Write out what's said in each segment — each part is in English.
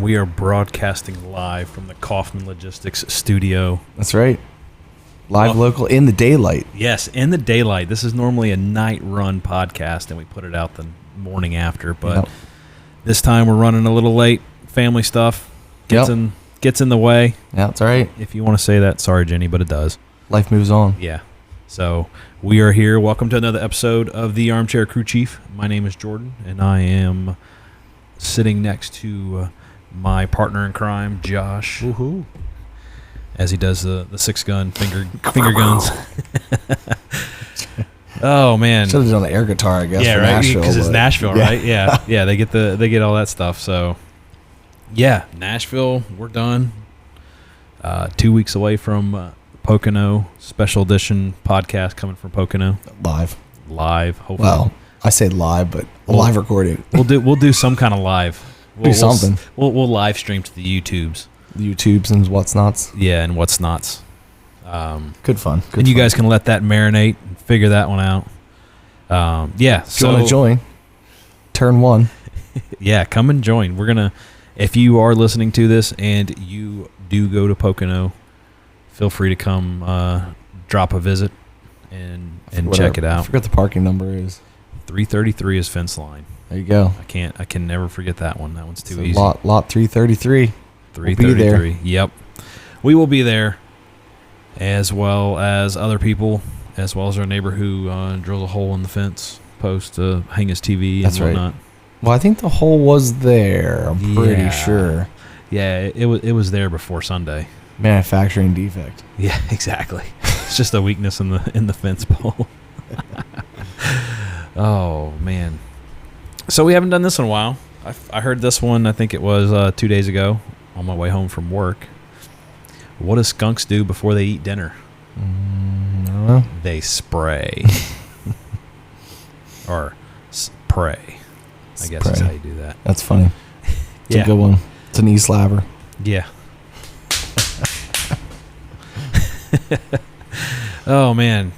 We are broadcasting live from the Kauffman Logistics Studio. That's right. Live local in the daylight. Yes, in the daylight. This is normally a night run podcast, and we put it out the morning after. But this time we're running a little late. Family stuff gets in the way. Yeah, that's all right. If you want to say that, sorry, Jenny, but it does. Life moves on. Yeah. So we are here. Welcome to another episode of the Armchair Crew Chief. My name is Jordan, and I am sitting next to my partner in crime, Josh. Woohoo! As he does the six-gun finger guns. Oh man! Should have done the air guitar, I guess. Yeah, for right. Nashville, Because it's Nashville, right? Yeah, yeah. They get all that stuff. So, yeah, Nashville. We're done. 2 weeks away from Pocono special edition podcast coming from Pocono. Live. Hopefully. Well, I say live, but live recording. We'll do some kind of live. Do something. We'll live stream to the YouTubes. The YouTubes and what's nots. Yeah, and what's nots. Good fun. And you guys can let that marinate and figure that one out. Yeah. If you want to join, turn one. Yeah, come and join. We're gonna. If you are listening to this and you do go to Pocono, feel free to come drop a visit and check it out. I forget the parking number is. 333 is fence line. There you go. I can never forget that one. That one's too easy. Lot 333. 333. We'll yep. We will be there, as well as other people, as well as our neighbor who drills a hole in the fence post to hang his TV and whatnot. Right. Well, I think the hole was there. I'm pretty sure. Yeah, it was there before Sunday. Manufacturing defect. Yeah, exactly. It's just a weakness in the fence pole. Oh man. So we haven't done this in a while. I heard this one. I think it was 2 days ago on my way home from work. What do skunks do before they eat dinner? I don't know. They spray. Or pray. I guess that's how you do that. That's funny. It's a good one. It's an e-slabber. Yeah. Oh, man.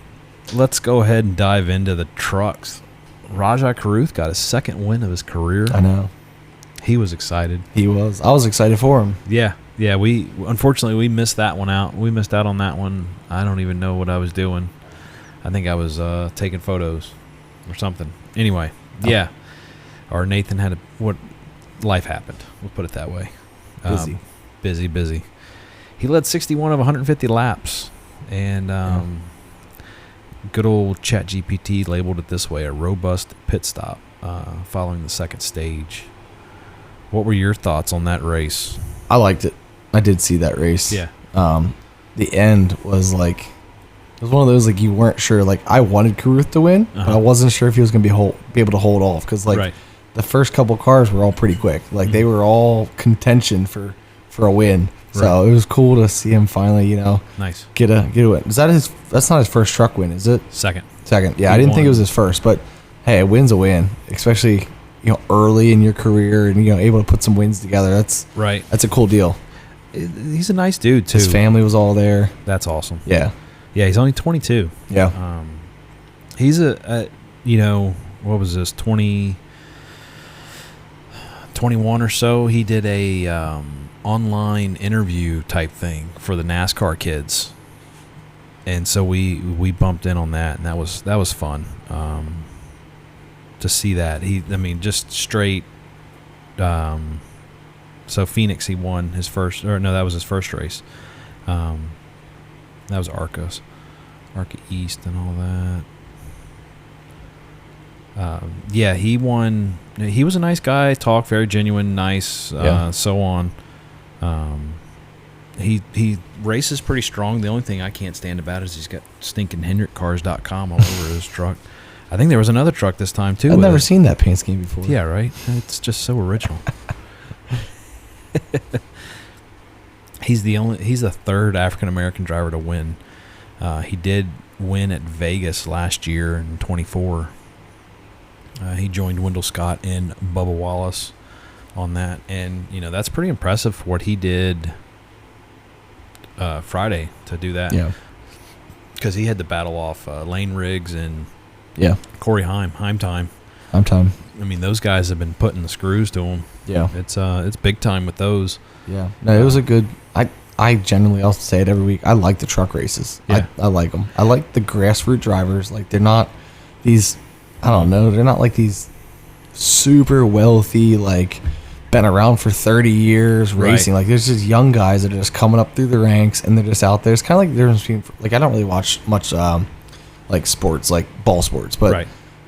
Let's go ahead and dive into the trucks. Rajah Caruth got his second win of his career. I know. He was excited. He was. I was excited for him. Yeah. Yeah, unfortunately we missed that one out. We missed out on that one. I don't even know what I was doing. I think I was taking photos or something. Anyway, yeah. Or Nathan had life happened. We'll put it that way. Busy. He led 61 of 150 laps, and good old ChatGPT labeled it this way: a robust pit stop following the second stage. What were your thoughts on that race? I liked it. I did see that race. Yeah. The end was like, it was one of those like you weren't sure. Like I wanted Caruth to win, but I wasn't sure if he was going to be able to hold off because the first couple cars were all pretty quick. Like they were all contention for a win. So it was cool to see him finally, nice get a win. Is that his? That's not his first truck win, is it? Second. Yeah, I didn't think it was his first, but hey, a win's a win, especially early in your career and able to put some wins together. That's a cool deal. He's a nice dude too. His family was all there. That's awesome. Yeah. He's only 22. Yeah. He's what was this, 21 or so? He did a online interview type thing for the NASCAR kids, and so we bumped in on that, and that was fun to see that. Just straight. So Phoenix, he won his first, or no, that was his first race. That was ARCA East and all that. He won. He was a nice guy, talked very genuine, nice, so on. He races pretty strong. The only thing I can't stand about it is he's got stinking HendrickCars.com all over his truck. I think there was another truck this time too. I've never seen that paint scheme before. Yeah, right. It's just so original. He's the third African American driver to win. He did win at Vegas last year in 24. He joined Wendell Scott and Bubba Wallace on that, and that's pretty impressive for what he did Friday to do that. Yeah, because he had to battle off Lane Riggs and Yeah. Corey Heim time. I mean, those guys have been putting the screws to them. Yeah. It's big time with those. Yeah. No, it was a good. I generally, I'll say it every week, I like the truck races. Yeah. I like them. I like the grassroots drivers. Like, they're not these, I don't know, they're not like these super wealthy, like, been around for 30 years racing. Right. Like, there's just young guys that are just coming up through the ranks, and they're just out there. It's kind of like the difference between, like, I don't really watch much, like, sports, like ball sports, but Right.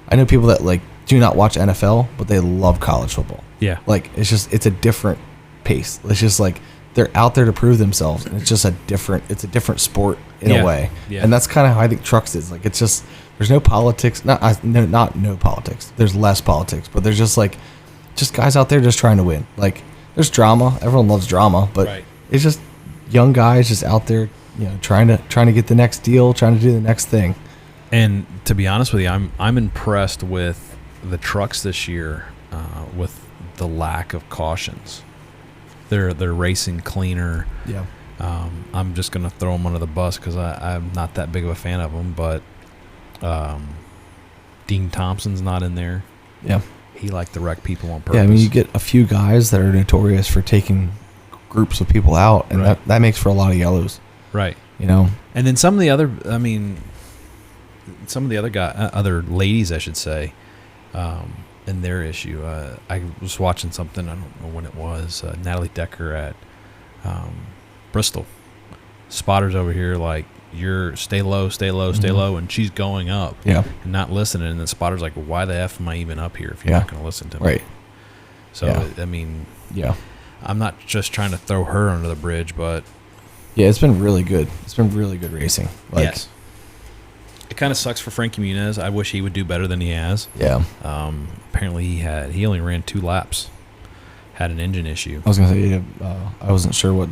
I know people that, like, do not watch NFL, but they love college football. Yeah. Like, it's a different pace. It's just like they're out there to prove themselves, and it's a different sport in a way. Yeah. And that's kind of how I think trucks is. Like, it's just, there's no politics. Not no politics. There's less politics, but there's just guys out there just trying to win. Like, there's drama. Everyone loves drama, but Right. it's just young guys just out there, trying to get the next deal, trying to do the next thing. And to be honest with you, I'm impressed with the trucks this year, with the lack of cautions. They're racing cleaner. Yeah. I'm just gonna throw them under the bus because I'm not that big of a fan of them. But Dean Thompson's not in there. Yeah. He liked to wreck people on purpose. Yeah, I mean, you get a few guys that are notorious for taking groups of people out, and Right. that makes for a lot of yellows. Right. And then some of the other, other ladies, I should say, in their issue. I was watching something, I don't know when it was, Natalie Decker at Bristol. Spotters over here, like, you're stay low, and she's going up. Yeah. And not listening, and the spotter's like, well, why the F am I even up here if you're Yeah. not going to listen to me? Right. So, Yeah. I mean, Yeah. I'm not just trying to throw her under the bridge, but... Yeah, it's been really good. It's been really good racing. Like, yes. It kind of sucks for Frankie Muniz. I wish he would do better than he has. Yeah. Apparently he only ran 2 laps. Had an engine issue. I was gonna say, I wasn't sure what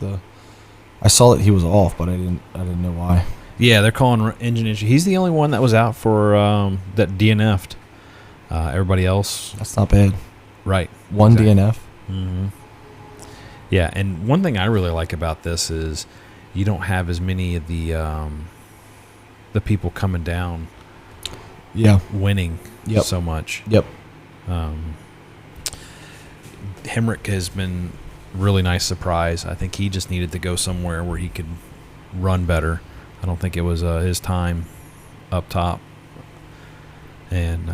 I saw that he was off, but I didn't know why. Yeah, they're calling engine issue. He's the only one that was out for that DNF'd. Everybody else, That's not bad. right? One exactly. DNF. Mm-hmm. Yeah, and one thing I really like about this is you don't have as many of the people coming down, Yeah. winning Yep. so much. Yep. Hemrick has been really nice surprise. I think he just needed to go somewhere where he could run better. I don't think it was his time up top. And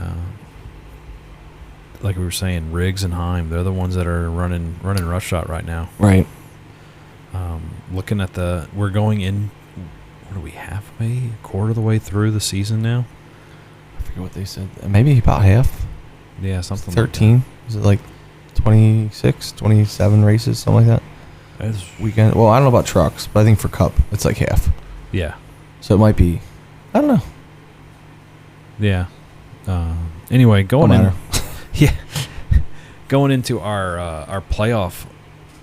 like we were saying, Riggs and Heim, they're the ones that are running rush shot right now. Right. Looking at we're going in, what are we, halfway, a quarter of the way through the season now? I forget what they said. Maybe about half. Yeah, something 13. like Is it like 26, 27 races, something like that? that. Weekend. Well, I don't know about trucks, but I think for Cup, it's like half. Yeah. So it might be, I don't know. Yeah. Anyway, going Don't in. matter. Yeah. Going into our playoff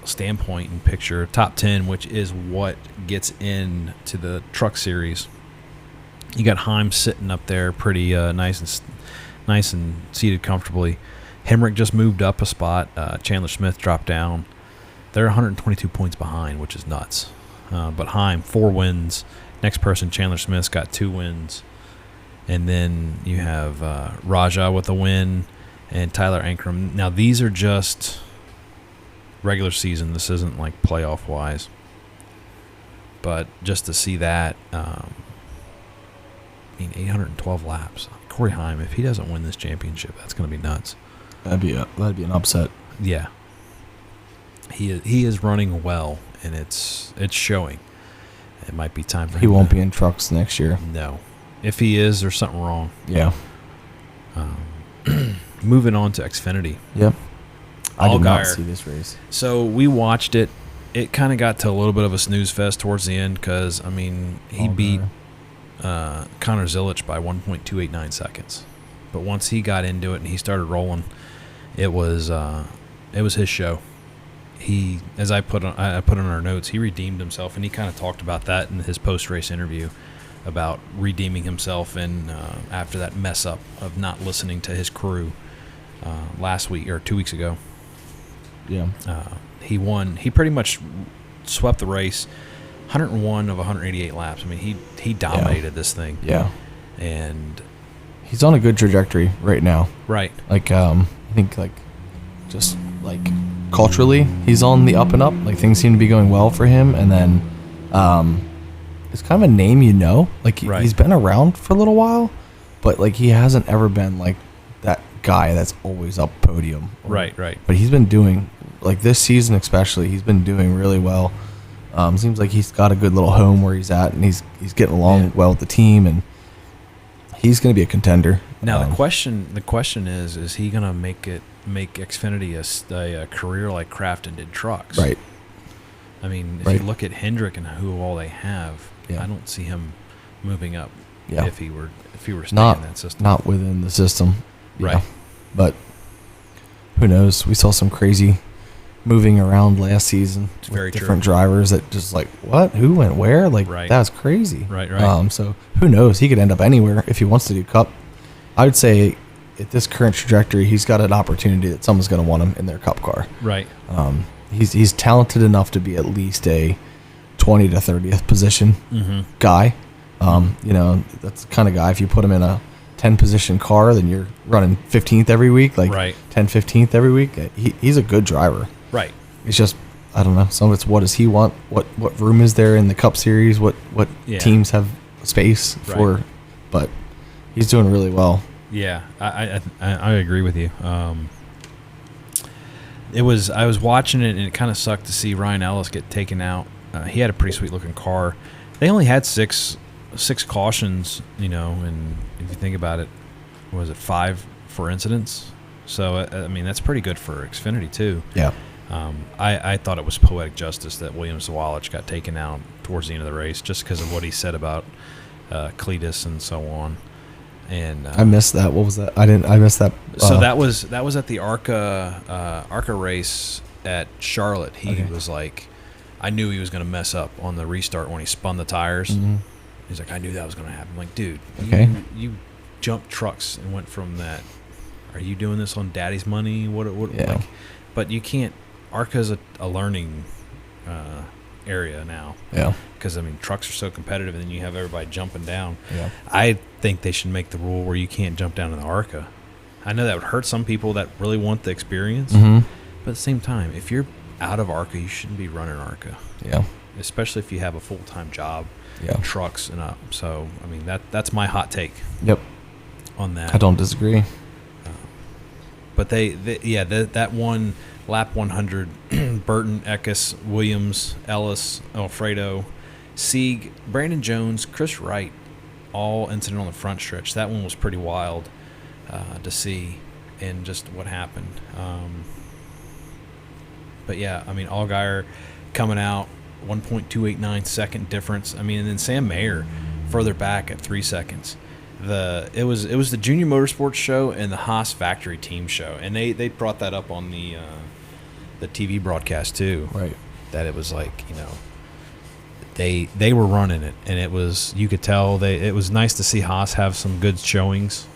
standpoint and picture, top 10, which is what gets into the truck series. You got Heim sitting up there pretty nice and seated comfortably. Hemrick just moved up a spot. Chandler Smith dropped down. They're 122 points behind, which is nuts. But Heim, 4 wins. Next person, Chandler Smith's got 2 wins. And then you have Raja with a win and Tyler Ankrum. Now, these are just regular season. This isn't like playoff-wise. But just to see that, 812 laps. Corey Heim, if he doesn't win this championship, that's going to be nuts. That'd be an upset. Yeah. He is running well, and it's showing. It might be time for him. He won't be in trucks next year. No. If he is, there's something wrong. Yeah. Moving on to Xfinity. Yep. I did not Allgaier. see this race. So we watched it. It kind of got to a little bit of a snooze fest towards the end because, he Allgaier. beat Connor Zilic by 1.289 seconds. But once he got into it and he started rolling, it was his show. He, as I put on our notes, he redeemed himself, and he kind of talked about that in his post-race interview about redeeming himself and after that mess up of not listening to his crew last week or 2 weeks ago. Yeah. He won. He pretty much swept the race, 101 of 188 laps. He dominated this thing. Yeah. And he's on a good trajectory right now. right. Like, I think like just like culturally, he's on the up and up. Like things seem to be going well for him, and then it's kind of a name like he's been around for a little while, but like he hasn't ever been like that guy that's always up podium. Right. But he's been doing like this season especially. He's been doing really well. Seems like he's got a good little home where he's at, and he's getting along well with the team, and he's going to be a contender. Now the question is he going to make Xfinity a career like Crafton did trucks? Right. I mean, if you look at Hendrick and who all they have, I don't see him moving up. Yeah. If he were staying in that system. Not within the system. Right. Yeah. But who knows? We saw some crazy moving around last season with very different true. drivers that just like, what? Who went where? Like, that's crazy. Right. So who knows? He could end up anywhere if he wants to do Cup. I would say at this current trajectory, he's got an opportunity that someone's going to want him in their Cup car. Right. He's talented enough to be at least a 20 to 30th position guy. That's the kind of guy, if you put him in a 10 position car, then you're running 15th every week, like 10, 15th every week. He's a good driver. Right. It's just, I don't know. Some of it's what does he want? What room is there in the Cup Series? What teams have space for? But he's doing really well. Yeah, I agree with you. I was watching it, and it kind of sucked to see Ryan Ellis get taken out. He had a pretty sweet looking car. They only had six cautions, and if you think about it, was it 5 for incidents? So I mean that's pretty good for Xfinity too. Yeah. I thought it was poetic justice that William Zawalich got taken out towards the end of the race just because of what he said about Cletus and so on. And I missed that. What was that? I missed that. So that was at the ARCA race at Charlotte. He was like, I knew he was going to mess up on the restart when he spun the tires. Mm-hmm. He's like, I knew that was going to happen. I'm like, dude, you jumped trucks and went from that. Are you doing this on daddy's money? What? Yeah. Like, but you can't. ARCA's a learning area now. Yeah. Because, I mean, trucks are so competitive, and then you have everybody jumping down. Yeah. I think they should make the rule where you can't jump down in the ARCA. I know that would hurt some people that really want the experience. Mm-hmm. But at the same time, if you're out of ARCA, you shouldn't be running ARCA. Yeah. Especially if you have a full-time job, trucks and up. So, I mean, that's my hot take. Yep. On that. I don't disagree. But that one lap 100, Burton, Eckes, Williams, Ellis, Alfredo, Sieg, Brandon Jones, Chris Wright, all incident on the front stretch. That one was pretty wild to see and just what happened. But yeah, I mean, Allgaier coming out, 1.289 second difference. I mean, and then Sam Mayer further back at 3 seconds. It was the Junior Motorsports show and the Haas Factory Team show, and they brought that up on the TV broadcast too. Right. That it was like, they were running it, and it was, you could tell it was nice to see Haas have some good showings.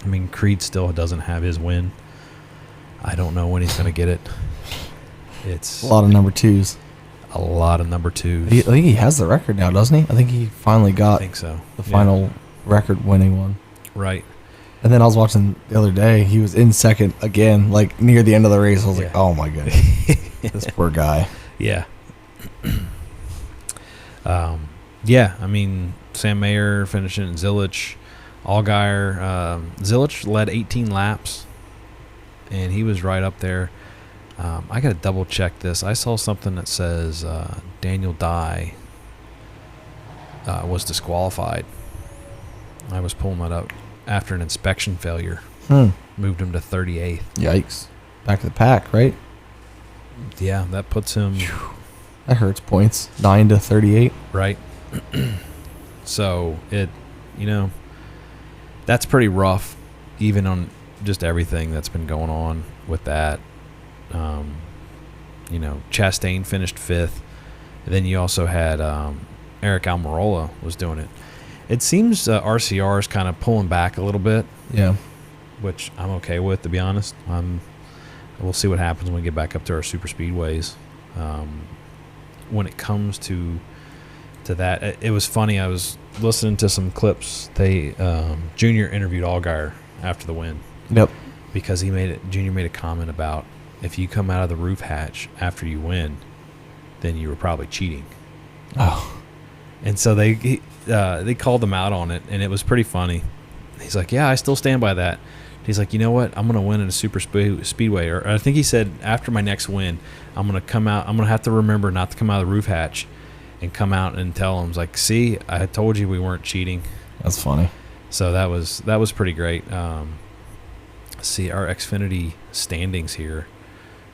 I mean, Creed still doesn't have his win. I don't know when he's going to get it. It's a lot of number twos. A lot of number twos. I think he has the record now, doesn't he? I think he finally got the final record-winning one. Right. And then I was watching the other day. He was in second again, like near the end of the race. I was like, oh, my goodness. This poor guy. Yeah. I mean, Sam Mayer finishing, Zilich, Allgaier. Zilich led 18 laps, and he was right up there. I got to double-check this. I saw something that says Daniel Dye was disqualified. I was pulling that up after an inspection failure. Moved him to 38th. Yikes. Back to the pack, right? Yeah, that puts him... That hurts points. 9 to 38. Right. So, that's pretty rough, even on just everything that's been going on with that. Chastain finished 5th. And then you also had Eric Almirola was doing it. It seems RCR is kind of pulling back a little bit. Yeah. Which I'm okay with, to be honest. We'll see what happens when we get back up to our super speedways. When it comes to that, it was funny. I was listening to some clips. Junior interviewed Allgaier after the win. Yep. because Junior made a comment about if you come out of the roof hatch after you win, then you were probably cheating. Oh. And so they called him out on it, and it was pretty funny. He's like, yeah, I still stand by that. He's like, you know what? I'm going to win in a super speedway. Or I think he said after my next win, I'm going to come out. I'm going to have to remember not to come out of the roof hatch and come out and tell him, like, see, I had told you we weren't cheating. That's funny. So that was pretty great. Let's see our Xfinity standings here,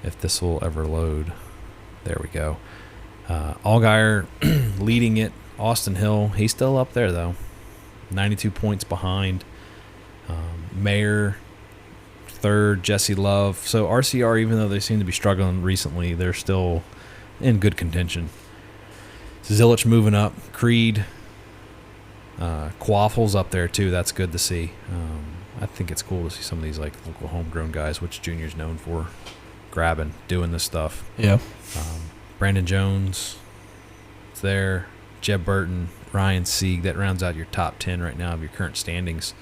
if this will ever load. There we go. Allgaier leading it. Austin Hill, he's still up there, though. 92 points behind. Mayer, third. Jesse Love. So RCR, even though they seem to be struggling recently, they're still in good contention. Zilich moving up. Creed. Quaffle's up there, too. That's good to see. I think it's cool to see some of these like local homegrown guys, which Junior's known for, grabbing, doing this stuff. Yeah. Brandon Jones is there. Jeb Burton, Ryan Sieg. That rounds out your top 10 right now of your current standings.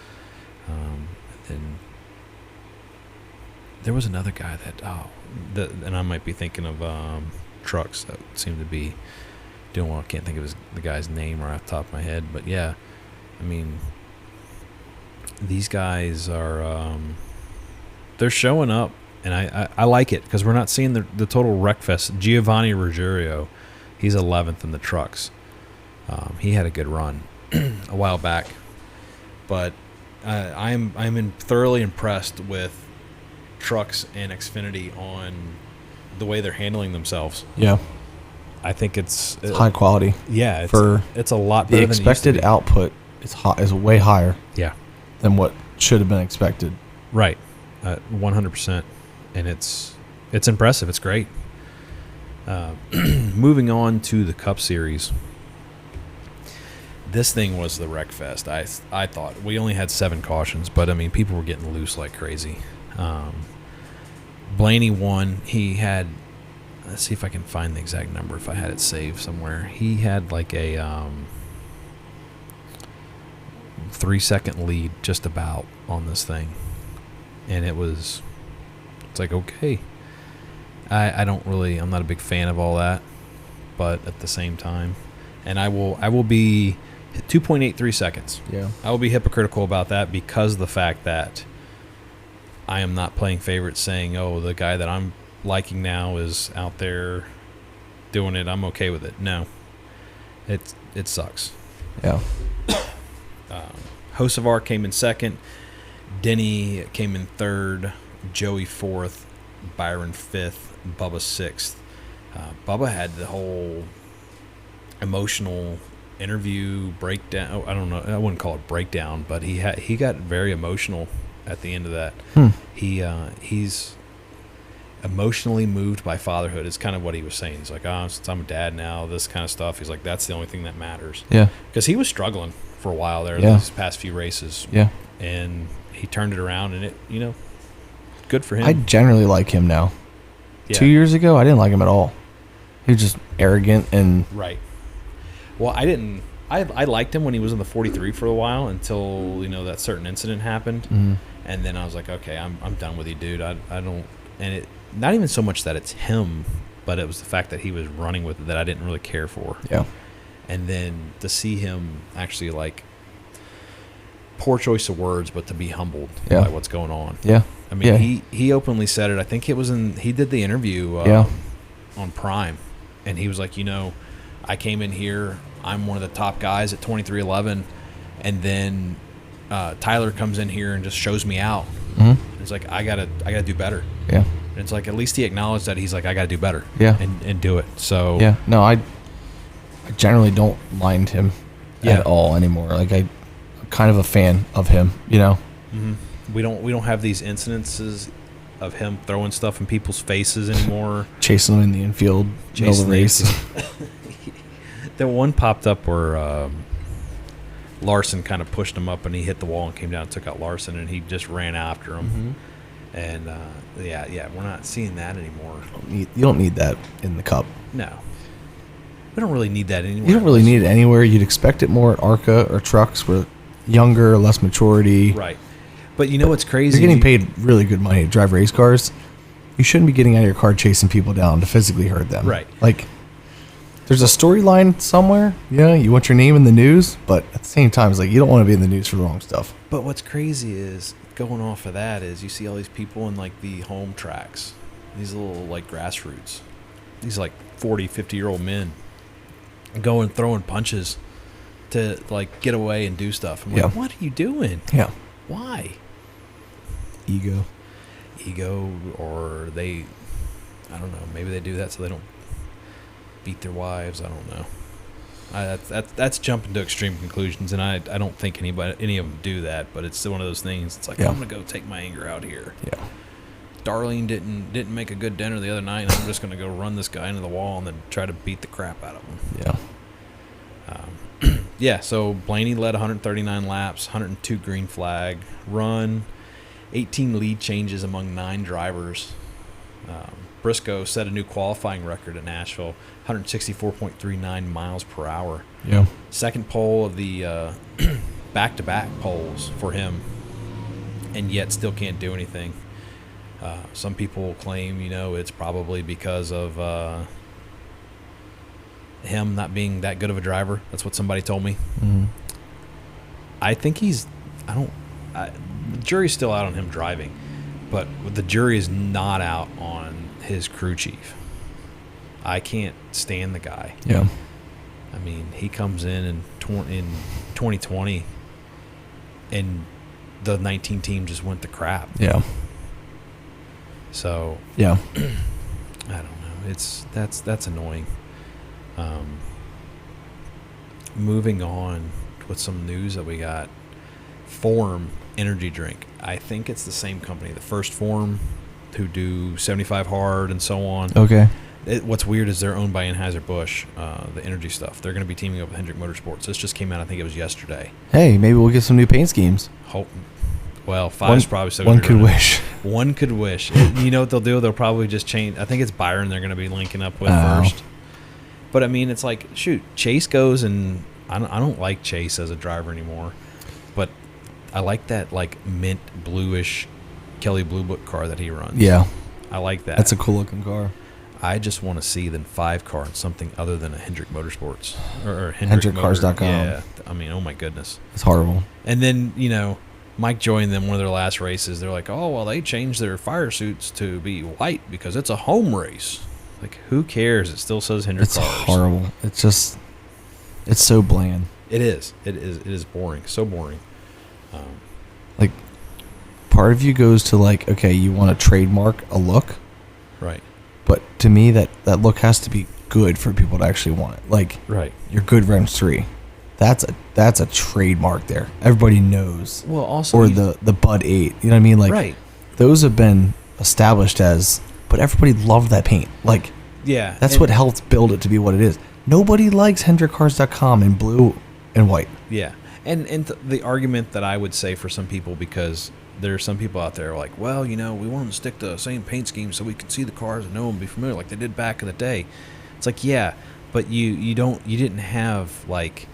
And there was another guy and I might be thinking of trucks that seemed to be doing well. I can't think of the guy's name right off the top of my head, but yeah, I mean, these guys are they're showing up, and I like it because we're not seeing the total wreck fest. Giovanni Ruggiero, he's 11th in the trucks. He had a good run a while back, but I'm thoroughly impressed with trucks and Xfinity on the way they're handling themselves. Yeah, I think it's high quality. Yeah, it's a lot better. The expected output is way higher. Yeah, than what should have been expected. Right, 100%, and it's impressive. It's great. Moving on to the Cup Series. This thing was the wreck fest. I thought we only had 7 cautions, but I mean people were getting loose like crazy. Blaney won. He had, let's see if I can find the exact number if I had it saved somewhere. He had like a 3-second lead just about on this thing, and it's like, okay, I'm not a big fan of all that, but at the same time, and I will be 2.83 seconds. Yeah, I will be hypocritical about that because of the fact that I am not playing favorites saying, oh, the guy that I'm liking now is out there doing it. I'm okay with it. No, it sucks. Yeah. Hocevar came in second. Denny came in third. Joey fourth. Byron fifth. Bubba sixth. Bubba had the whole emotional interview breakdown. Oh, I don't know. I wouldn't call it breakdown, but he got very emotional at the end of that. He's emotionally moved by fatherhood is kind of what he was saying. He's like, since I'm a dad now, this kind of stuff. He's like, that's the only thing that matters. Yeah. Because he was struggling for a while there these past few races. Yeah. And he turned it around, and it, good for him. I generally like him now. Yeah. 2 years ago, I didn't like him at all. He was just arrogant and... Right. Well, I liked him when he was in the 43 for a while until, that certain incident happened. Mm-hmm. And then I was like, okay, I'm done with you, dude. I don't... And it... Not even so much that it's him, but it was the fact that he was running with it that I didn't really care for. Yeah. And then to see him actually, like, poor choice of words, but to be humbled by what's going on. Yeah. I mean, he openly said it. I think it was he did the interview on Prime, and he was like, I came in here, I'm one of the top guys at 2311, and then Tyler comes in here and just shows me out. Mm-hmm. It's like, I gotta do better. Yeah. And it's like, at least he acknowledged that. He's like, I gotta do better. Yeah. And do it. So yeah. No, I generally don't mind him at all anymore. Like I'm kind of a fan of him, Mm-hmm. We don't have these incidences of him throwing stuff in people's faces anymore. Chasing them in the infield, middle of the race. That one popped up where Larson kind of pushed him up, and he hit the wall and came down and took out Larson, and he just ran after him. Mm-hmm. And we're not seeing that anymore. You don't need that in the Cup. No. We don't really need that anywhere. You don't really need it anywhere. You'd expect it more at ARCA or trucks with younger, less maturity. Right. But you know what's crazy? You're getting paid really good money to drive race cars. You shouldn't be getting out of your car chasing people down to physically hurt them. Right. Like, there's a storyline somewhere. Yeah, you want your name in the news, but at the same time, it's like you don't want to be in the news for the wrong stuff. But what's crazy is, going off of that, is you see all these people in like the home tracks, these little like grassroots, these like 40, 50-year-old men going throwing punches to like get away and do stuff. I'm like, what are you doing? Yeah. Why? Ego, or they, I don't know, maybe they do that so they don't beat their wives. I don't know. That's jumping to extreme conclusions, and I don't think any of them do that, but it's still one of those things. It's like, I'm gonna go take my anger out here. Yeah. Darlene didn't make a good dinner the other night, and I'm just gonna go run this guy into the wall and then try to beat the crap out of him. Yeah. Yeah, so Blaney led 139 laps, 102 green flag, run, 18 lead changes among 9 drivers. Briscoe set a new qualifying record at Nashville, 164.39 miles per hour. Yeah. Second pole of the back-to-back poles for him, and yet still can't do anything. Some people claim, it's probably because of him not being that good of a driver. That's what somebody told me. Mm-hmm. I think the jury's still out on him driving, but the jury is not out on his crew chief. I can't stand the guy. Yeah. I mean, he comes in 2020, and the 19 team just went to crap. Yeah. So yeah, I don't know. That's annoying. Moving on with some news that we got. Form energy drink. I think it's the same company. The First Form, who do 75 hard and so on. Okay. What's weird is they're owned by Anheuser-Busch, the energy stuff. They're going to be teaming up with Hendrick Motorsports. This just came out, I think it was yesterday. Hey, maybe we'll get some new paint schemes. Well, Five's probably still one could wish. One could wish. You know what they'll do? They'll probably just change. I think it's Byron they're going to be linking up with first. But, I mean, it's like, shoot, Chase goes, and I don't like Chase as a driver anymore. But I like that, like, mint bluish Kelly Blue Book car that he runs. Yeah. I like that. That's a cool-looking car. I just want to see the 5 car in something other than a Hendrick Motorsports. Or HendrickCars.com. Yeah. I mean, oh, my goodness. It's horrible. And then, Mike Joy and them, one of their last races, they're like, oh, well, they changed their fire suits to be white because it's a home race. Like, who cares? It still says Hendrick It's Cars. horrible. It's so bland. It is. It is boring. So boring. Like, part of you goes to, like, okay, you want to trademark a look. Right. But to me, that look has to be good for people to actually want it. Like, right. Your Good Wrench 3. That's a trademark there. Everybody knows. Well, also, or the Bud 8. You know what I mean? Like, right. Those have been established as, but everybody loved that paint. Like, yeah, that's what helped build it to be what it is. Nobody likes HendrickCars.com in blue and white. Yeah, and the argument that I would say for some people, because there are some people out there like, well, we want them to stick to the same paint scheme so we can see the cars and know them, be familiar like they did back in the day. It's like, yeah, but you didn't have like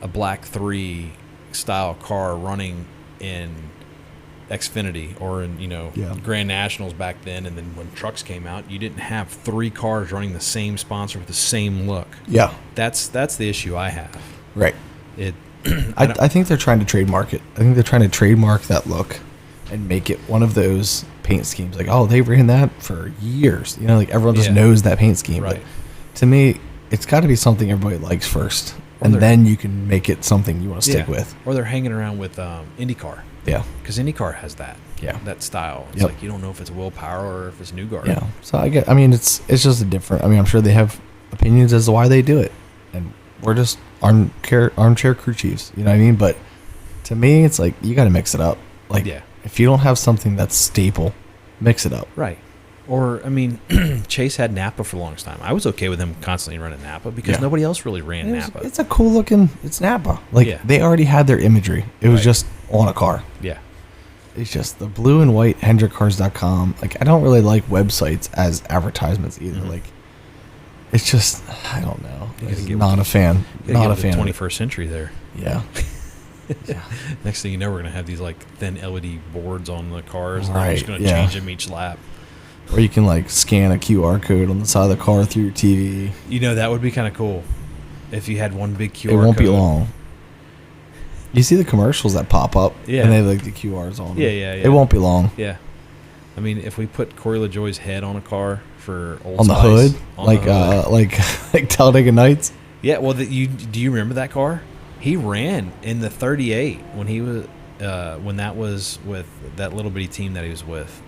a Black 3 style car running in Xfinity or in Grand Nationals back then, and then when trucks came out, you didn't have 3 cars running the same sponsor with the same look. Yeah, that's the issue I have. Right. I think they're trying to trademark it. I think they're trying to trademark that look and make it one of those paint schemes. Like, oh, they ran that for years. Like everyone just knows that paint scheme. Right. But to me, it's got to be something everybody likes first. And then you can make it something you want to stick with. Or they're hanging around with IndyCar. Yeah. Because IndyCar has that. Yeah. That style. It's like you don't know if it's Will Power or if it's Newgarden. Yeah. So it's just a different. I'm sure they have opinions as to why they do it, and we're just armchair crew chiefs. You know what I mean? But to me, it's like you got to mix it up. Like, if you don't have something that's staple, mix it up. Right. Or, Chase had Napa for the longest time. I was okay with him constantly running Napa because nobody else really ran Napa. It's a cool looking, it's Napa. Like, they already had their imagery. It was just on a car. Yeah. It's just the blue and white HendrickCars.com. Like, I don't really like websites as advertisements either. Mm-hmm. Like, it's just, I don't know. Not a fan. Not a fan. 21st century there. Yeah. Yeah. Next thing you know, we're gonna have these like thin LED boards on the cars, and Right, they're just gonna yeah. change them each lap. Or you can like scan a QR code on the side of the car through your TV. You know, that would be kind of cool if you had one big QR It won't code. be long. You see the commercials that pop up, Yeah. and they have like the QRs on them. Yeah. It won't be long. Yeah. I mean, if we put Corey LaJoy's head on a car for Old On the Spice, hood, on like the hood. like Talladega Nights. Yeah, well, do you remember that car? He ran in the 38 when he was when that was with that little bitty team that he was with.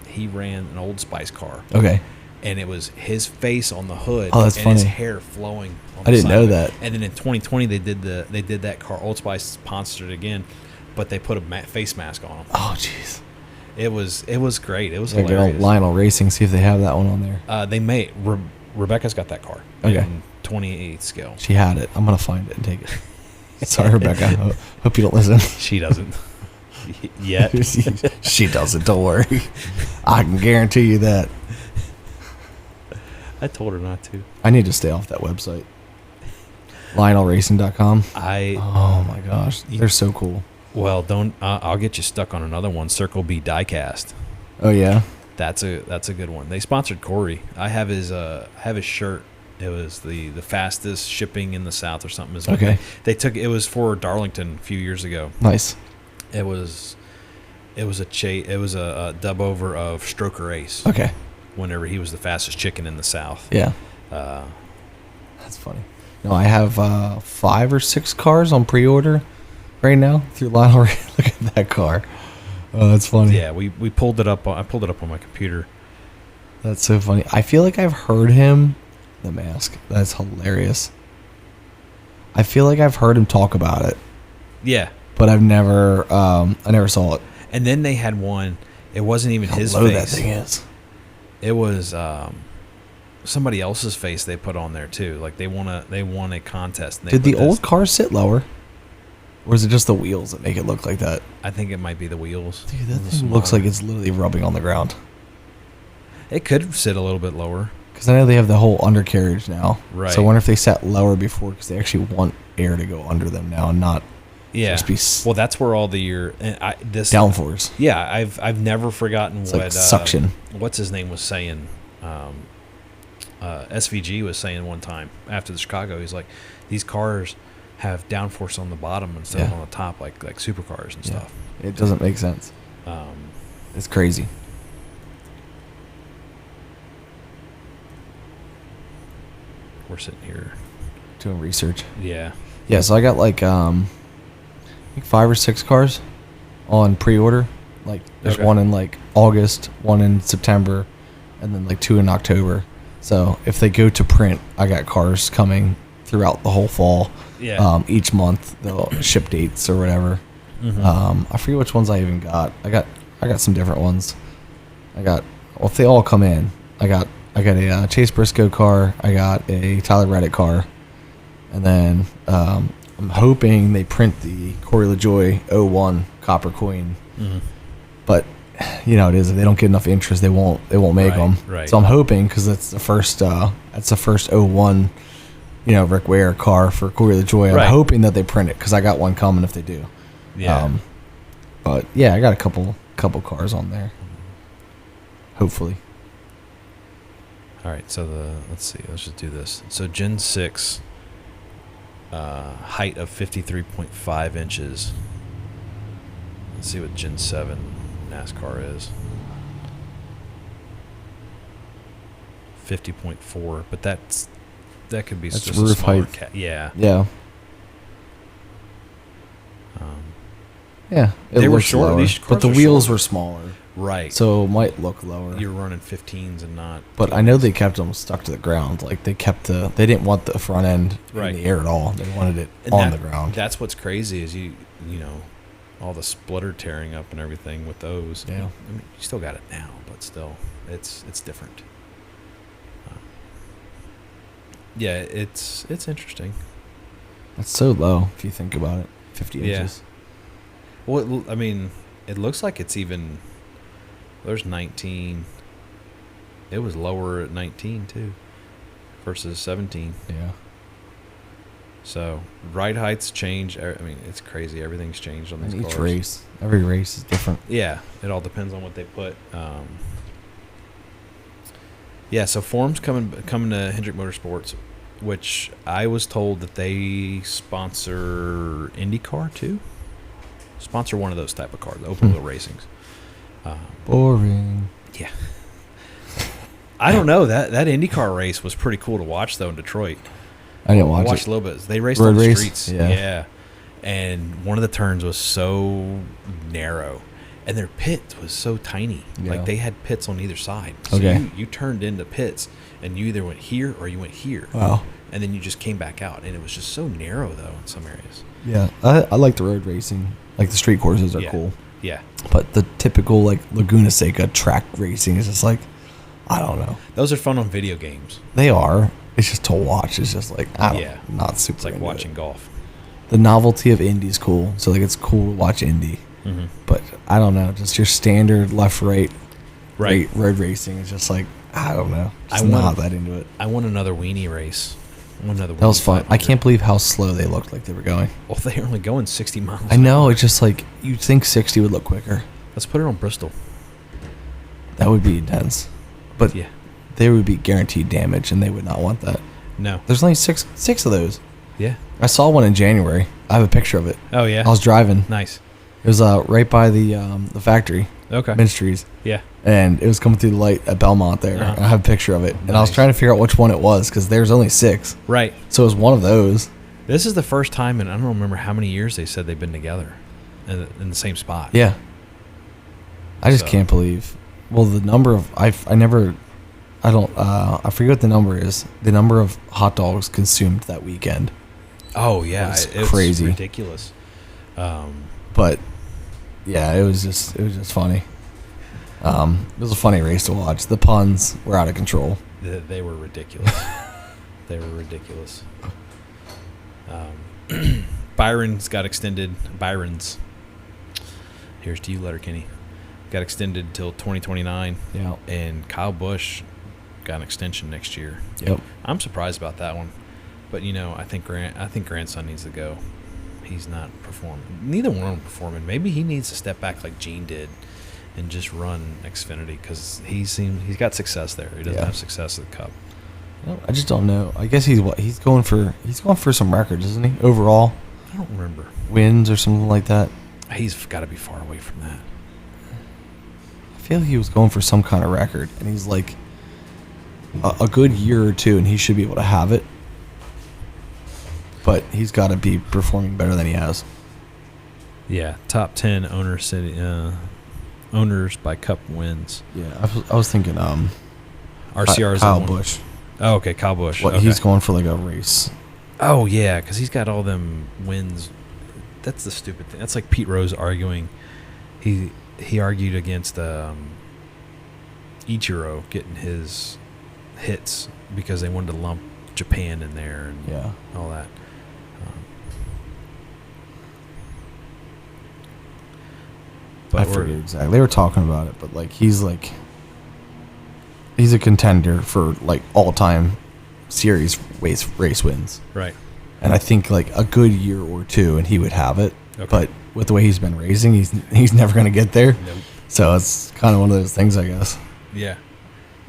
He ran an Old Spice car. Okay. And it was his face on the hood. Oh, that's and his funny. hair flowing. On I the didn't side know of it. that. And then in 2020 they did that car. Old Spice sponsored it again, but they put a face mask on him. Oh, jeez. It was great. It was Like hilarious. Lionel Racing, see if they have that one on there. They may. Rebecca's got that car. Okay. In 28 scale. She had it. I'm gonna find it and take it. Sorry, Rebecca. Hope you don't listen. She doesn't. Yet. She doesn't. Don't worry. I can guarantee you that. I told her not to. I need to stay off that website. LionelRacing.com. Oh my gosh, they're so cool. Well, don't. I'll get you stuck on another one. Circle B Diecast. Oh yeah. That's a good one. They sponsored Corey. I have his shirt. It was the fastest shipping in the South or something. Is what Okay. They took it was for Darlington a few years ago. Nice. It was a dub over of Stroker Ace. Okay. Whenever he was the fastest chicken in the South. Yeah. That's funny. No, I have 5 or 6 cars on pre-order right now through Lionel. Look at that car. Oh, that's funny. Yeah, we pulled it up. I pulled it up on my computer. That's so funny. I feel like I've heard him. The Mask. That's hilarious. I feel like I've heard him talk about it, Yeah. but I never saw it. And then they had one. It wasn't even his How low face. that thing is. It was somebody else's face they put on there too. Like they won a contest. And they Did the put old car sit lower? Or is it just the wheels that make it look like that? I think it might be the wheels. Dude, that thing looks like it's literally rubbing on the ground. It could sit a little bit lower. Because I know they have the whole undercarriage now. Right. So I wonder if they sat lower before because they actually want air to go under them now and not just be well, that's where all the downforce. Yeah, I've never forgotten It's what like suction. What's his name was saying. SVG was saying one time after the Chicago, he's like, these cars have downforce on the bottom instead of on the top, like supercars and stuff. It doesn't make sense. It's crazy. We're sitting here Doing research. Yeah. Yeah, so I got like I think 5 or 6 cars on pre-order. Like there's one in like August, one in September, and then like 2 in October. So if they go to print, I got cars coming throughout the whole fall. Yeah. Each month they'll ship dates or whatever. Mm-hmm. I forget which ones I even got. I got some different ones. If they all come in, I got a Chase Briscoe car. I got a Tyler Reddick car, and then I'm hoping they print the Corey LaJoy 01 copper coin. Mm-hmm. But you know it is, if they don't get enough interest, they won't make them. Right. So I'm hoping, because that's the first 01, Rick Ware car for Corey LaJoy. I'm hoping that they print it because I got one coming if they do. Yeah. But yeah, I got a couple cars on there. Hopefully. All right, so let's see. Let's just do this. So Gen 6, height of 53.5 inches. Let's see what Gen 7 NASCAR is. 50.4, but that could be That's just roof a smaller height. Yeah. Yeah. Yeah. They were looks short. lower, These cars but the are wheels short. were smaller. Right. So it might look lower. You're running 15s and not. But I know they kept them stuck to the ground. Like they didn't want the front end Right. in the air at all. They wanted it And on the ground. That's what's crazy is you know, all the splitter tearing up and everything with those. Yeah. I mean, you still got it now, but still, it's different. Yeah, it's interesting. That's so low if you think about it. 50 Yeah. inches. Well, I mean, it looks like it's even. There's 19. It was lower at 19 too, versus 17. Yeah. So ride heights change. I mean, it's crazy. Everything's changed on these cars. Each race, every race is different. Yeah, it all depends on what they put. Yeah, so Form's coming to Hendrick Motorsports, which I was told that they sponsor IndyCar too. Sponsor one of those type of cars, open wheel racings. Boring. Yeah. I don't know. That IndyCar race was pretty cool to watch though in Detroit. I didn't watch it. I watched a little bit. They raced Road on the race? streets. Yeah. Yeah. And one of the turns was so narrow. And their pit was so tiny. Yeah. Like they had pits on either side. So Okay. you turned into pits and you either went here or you went here. Wow. And then you just came back out. And it was just so narrow though in some areas. Yeah. I like the road racing. Like the street courses are cool. Yeah. But the typical like Laguna Seca track racing is just like, I don't know. Those are fun on video games. They are. It's just to watch. It's just like, I don't not super. It's like watching golf. The novelty of Indy is cool. So like it's cool to watch Indy. Mm-hmm. But I don't know. Just your standard left, right Right. road racing is just like, I don't know. Just not that into it. I want another weenie race. That was fun. I can't believe how slow they looked like they were going. Well, they're only going 60 miles. I know. It's just like, you'd think 60 would look quicker. Let's put it on Bristol. That would be intense. But yeah, there would be guaranteed damage, and they would not want that. No. There's only six of those. Yeah. I saw one in January. I have a picture of it. Oh, yeah? I was driving. Nice. It was right by the factory. Okay. Ministries. Yeah. And it was coming through the light at Belmont there. Uh-huh. And I have a picture of it. And Nice. I was trying to figure out which one it was because there's only 6. Right. So it was one of those. This is the first time in I don't remember how many years they said they've been together in the same spot. Yeah. I just can't believe. Well, the number of I forget what the number is. The number of hot dogs consumed that weekend. Oh yeah, It's crazy, ridiculous. But yeah, it was just funny. It was a funny race to watch. The puns were out of control. They were ridiculous. They were ridiculous. Byron's got extended. Here's to you, Letterkenny. Got extended till 2029. Yeah. And Kyle Busch got an extension next year. Yep. I'm surprised about that one, but I think grandson needs to go. He's not performing. Neither one of them performing. Maybe he needs to step back like Gene did, and just run Xfinity because he's got success there. He doesn't have success at the Cup. I just don't know. I guess he's going for some records, isn't he? Overall, I don't remember wins or something like that. He's got to be far away from that. I feel he was going for some kind of record, and he's like a good year or two, and he should be able to have it. But he's got to be performing better than he has. Yeah, top 10 owners by Cup wins. Yeah, I was thinking RCR is Kyle Busch. Oh, okay, Kyle Busch. What, okay. He's going for like a race. Oh yeah, because he's got all them wins. That's the stupid thing. That's like Pete Rose arguing. He argued against Ichiro getting his hits because they wanted to lump Japan in there and all that. I forget exactly. They were talking about it, but like he's a contender for like all-time series race wins. Right. And I think like a good year or two, and he would have it. Okay. But with the way he's been racing, he's never going to get there. Nope. So it's kind of one of those things, I guess. Yeah.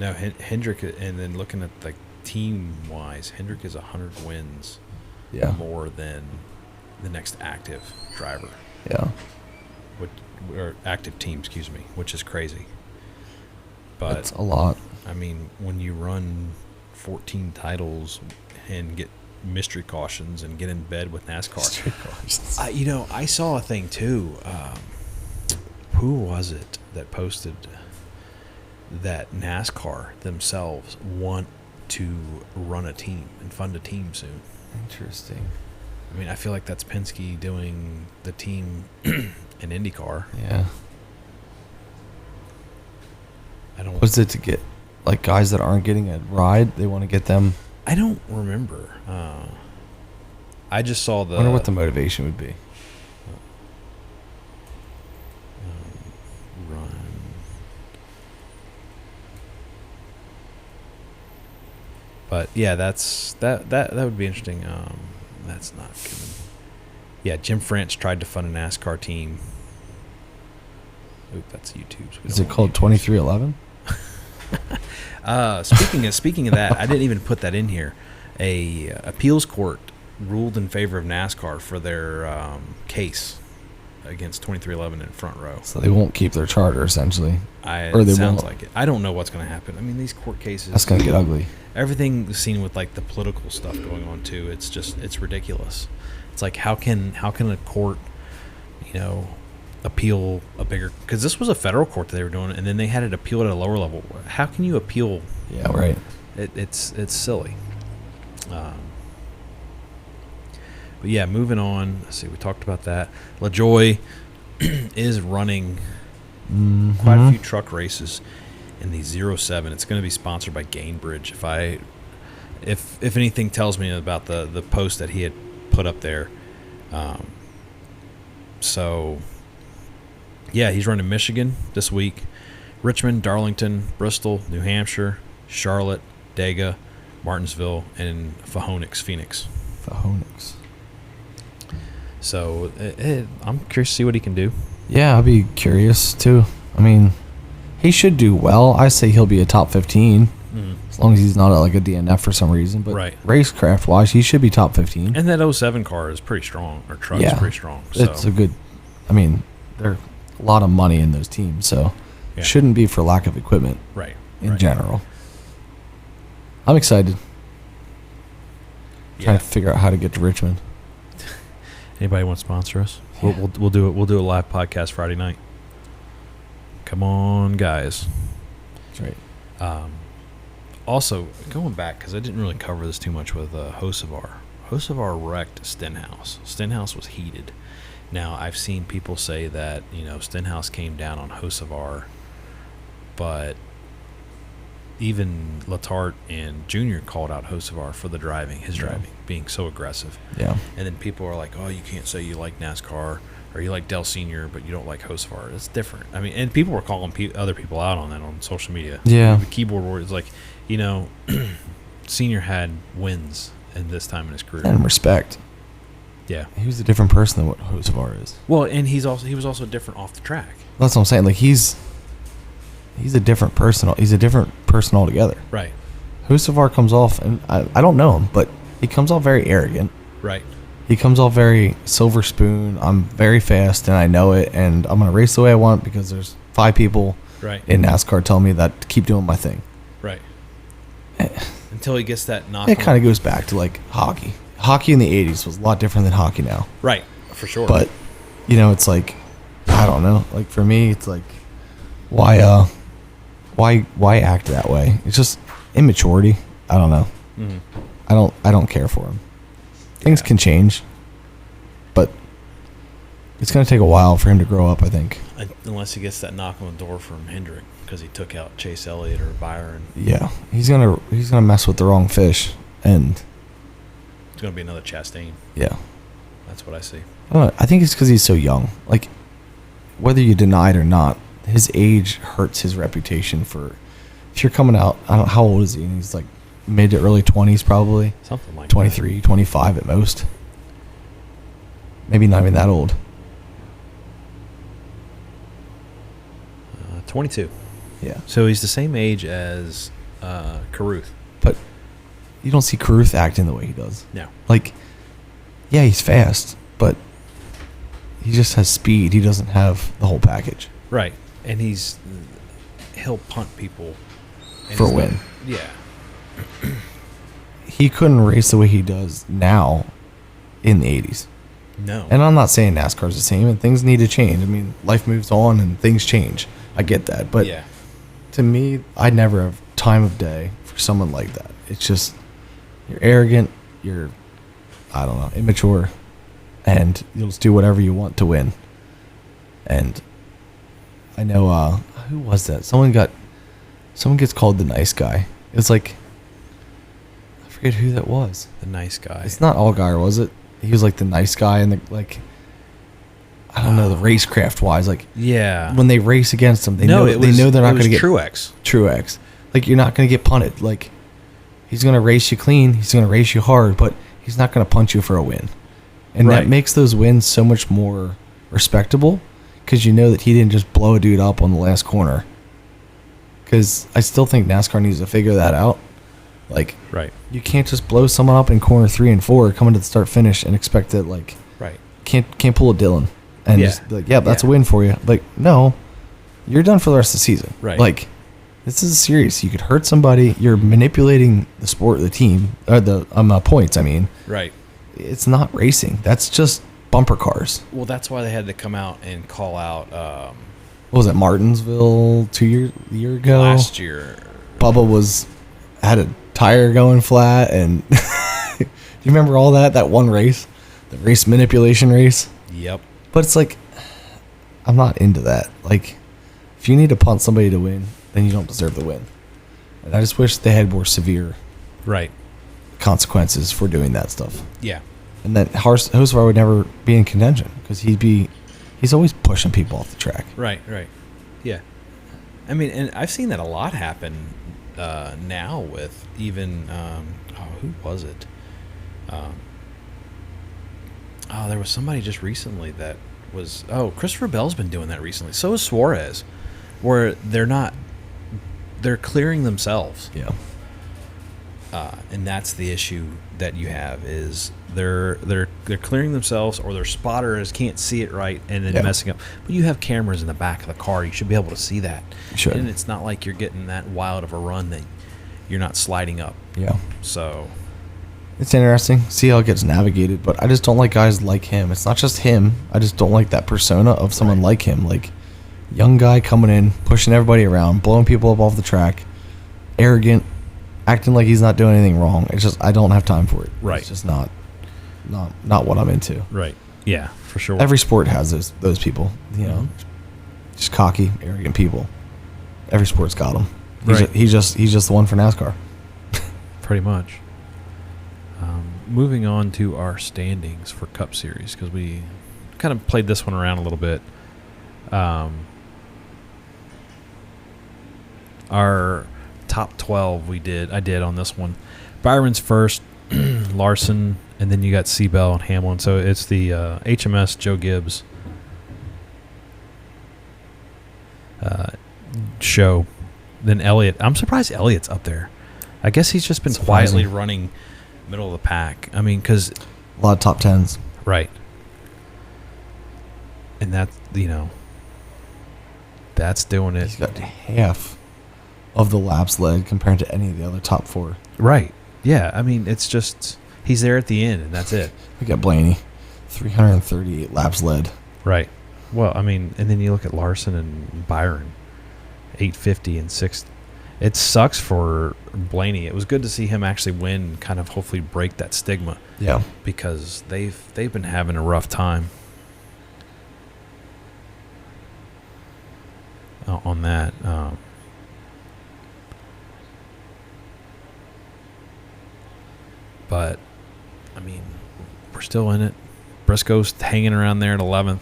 No, Hendrick, and then looking at like team-wise, Hendrick is 100 wins more than the next active driver. Yeah. Or active team, excuse me, which is crazy. But that's a lot. I mean, when you run 14 titles and get mystery cautions and get in bed with NASCAR. Mystery cautions. I saw a thing too. Who was it that posted that NASCAR themselves want to run a team and fund a team soon? Interesting. I mean, I feel like that's Penske doing the team in IndyCar. Yeah. Was it to get like guys that aren't getting a ride? They want to get them. I don't remember. I just saw the. I wonder what the motivation would be. Run. But yeah, that would be interesting. That's not good. Yeah, Jim France tried to fund a NASCAR team. Oop, that's YouTube's. Is it called 2311? Speaking of that, I didn't even put that in here. A appeals court ruled in favor of NASCAR for their case against 2311 in Front Row. So they won't keep their charter, essentially. It sounds like it. I don't know what's going to happen. I mean, these court cases. That's going to get ugly. Everything seen with like the political stuff going on too. It's ridiculous. It's like how can a court, appeal a bigger, because this was a federal court that they were doing, and then they had it appealed at a lower level. How can you appeal? Yeah, right. It's silly. But yeah, moving on. Let's see. We talked about that. LaJoy is running quite a few truck races in the 07. It's going to be sponsored by Gainbridge. If anything tells me about the post that he had put up there. So yeah, he's running Michigan this week, Richmond, Darlington, Bristol, New Hampshire, Charlotte, Dega, Martinsville, and Phoenix. So I'm curious to see what he can do. Yeah, I'll be curious too. I mean, he should do well. I say he'll be a top 15 as long as he's not like a DNF for some reason. But racecraft wise, he should be top 15. And that 07 car is pretty strong. Or truck's pretty strong. So. It's a good. I mean, there's a lot of money in those teams, so it shouldn't be for lack of equipment. In general. I'm excited. Trying to figure out how to get to Richmond. Anybody want to sponsor us? Yeah. We'll do it. We'll do a live podcast Friday night. Come on, guys. That's right. Also, going back, because I didn't really cover this too much with Hocevar. Hocevar wrecked Stenhouse. Stenhouse was heated. Now, I've seen people say that, Stenhouse came down on Hocevar, but even Letarte and Junior called out Hocevar for his driving, being so aggressive. Yeah. And then people are like, oh, you can't say you like NASCAR or you like Dell Sr., but you don't like Hocevar. It's different. I mean, and people were calling other people out on that on social media. Yeah. The keyboard warrior is like, Senior had wins in this time in his career. And respect. Yeah. He was a different person than what Hocevar is. Well, and he was also different off the track. That's what I'm saying. Like, he's a different person. He's a different person altogether. Right. Hocevar comes off, and I don't know him, but he comes off very arrogant. Right. He comes off very silver spoon. I'm very fast, and I know it, and I'm going to race the way I want because there's 5 people in NASCAR telling me that to keep doing my thing. Right. Until he gets that knock. It kind of goes back to, like, hockey. Hockey in the 80s was a lot different than hockey now. Right, for sure. But, it's like, I don't know. Like, for me, it's like, why act that way? It's just immaturity. I don't know. Mm-hmm. I don't care for him. Things can change, but it's going to take a while for him to grow up, I think. Unless he gets that knock on the door from Hendrick because he took out Chase Elliott or Byron. Yeah, he's gonna mess with the wrong fish, and it's going to be another Chastain. Yeah, that's what I see. I think it's because he's so young. Like, whether you deny it or not, his age hurts his reputation for. If you're coming out, I don't know, how old is he? He's like mid to early 20s, probably. Something like 23, 25 at most. Maybe not even that old. 22. Yeah. So he's the same age as Caruth. But you don't see Caruth acting the way he does. No. Like, yeah, he's fast, but he just has speed. He doesn't have the whole package. Right. And he'll punt people. For a win. Yeah. He couldn't race the way he does now in the 80s. No. And I'm not saying NASCAR's the same, and things need to change. I mean, life moves on and things change. I get that. But to me, I'd never have time of day for someone like that. It's just, you're arrogant, you're, I don't know, immature, and you'll just do whatever you want to win. And I know, who was that? Someone gets called the nice guy. It's like, I forget who that was. The nice guy. It's not Allgaier, was it? He was like the nice guy, and I don't know, the racecraft wise, like, yeah, when they race against him, they know they're not going to get Truex. Like, you're not going to get punted. Like, he's going to race you clean, he's going to race you hard, but he's not going to punch you for a win. And that makes those wins so much more respectable because you know that he didn't just blow a dude up on the last corner. Because I still think NASCAR needs to figure that out. Like, you can't just blow someone up in corner 3 and 4 coming to the start finish and expect that, like, can't pull a Dylan and just be like, that's a win for you. Like, no, you're done for the rest of the season. Like, this is serious. You could hurt somebody. You're manipulating the sport, the team, or the points. I mean, it's not racing. That's just bumper cars. Well, that's why they had to come out and call out. What was it, Martinsville year ago? Last year, Bubba had a tire going flat, and do you remember all that? That one race, the race manipulation race. Yep. But it's like, I'm not into that. Like, if you need to punt somebody to win, then you don't deserve the win. And I just wish they had more severe consequences for doing that stuff. Yeah. And that Hocevar would never be in contention because he's always pushing people off the track. Right. Yeah. I mean, and I've seen that a lot happen now with even, who was it? There was somebody just recently that was, Christopher Bell's been doing that recently. So is Suarez, where they're clearing themselves. Yeah. And that's the issue that you have is they're clearing themselves, or their spotters can't see it right and then messing up. But you have cameras in the back of the car. You should be able to see that. Sure. And it's not like you're getting that wild of a run that you're not sliding up. Yeah. So it's interesting. See how it gets navigated. But I just don't like guys like him. It's not just him. I just don't like that persona of someone like him. Like, young guy coming in, pushing everybody around, blowing people up off the track, arrogant, acting like he's not doing anything wrong. It's just, I don't have time for it. Right. It's just not what I'm into. Right. Yeah, for sure. Every sport has those people, you know, just cocky, arrogant people. Every sport's got them. He's just the one for NASCAR. Pretty much. Moving on to our standings for Cup Series, because we kind of played this one around a little bit. Our top 12 I did on this one. Byron's first, Larson, and then you got Seabell and Hamlin. So it's the HMS Joe Gibbs show. Then Elliott. I'm surprised Elliott's up there. I guess he's just been quietly running middle of the pack. I mean, because a lot of top 10s. Right. And that's, that's doing it. He's got half of the laps led compared to any of the other top 4. Right. Yeah. I mean, it's just, he's there at the end, and that's it. We got Blaney, 338 laps led. Right. Well, I mean, and then you look at Larson and Byron, 850 and 6. It sucks for Blaney. It was good to see him actually win, kind of hopefully break that stigma. Yeah. Because they've been having a rough time on that. But, I mean, we're still in it. Briscoe's hanging around there at 11th.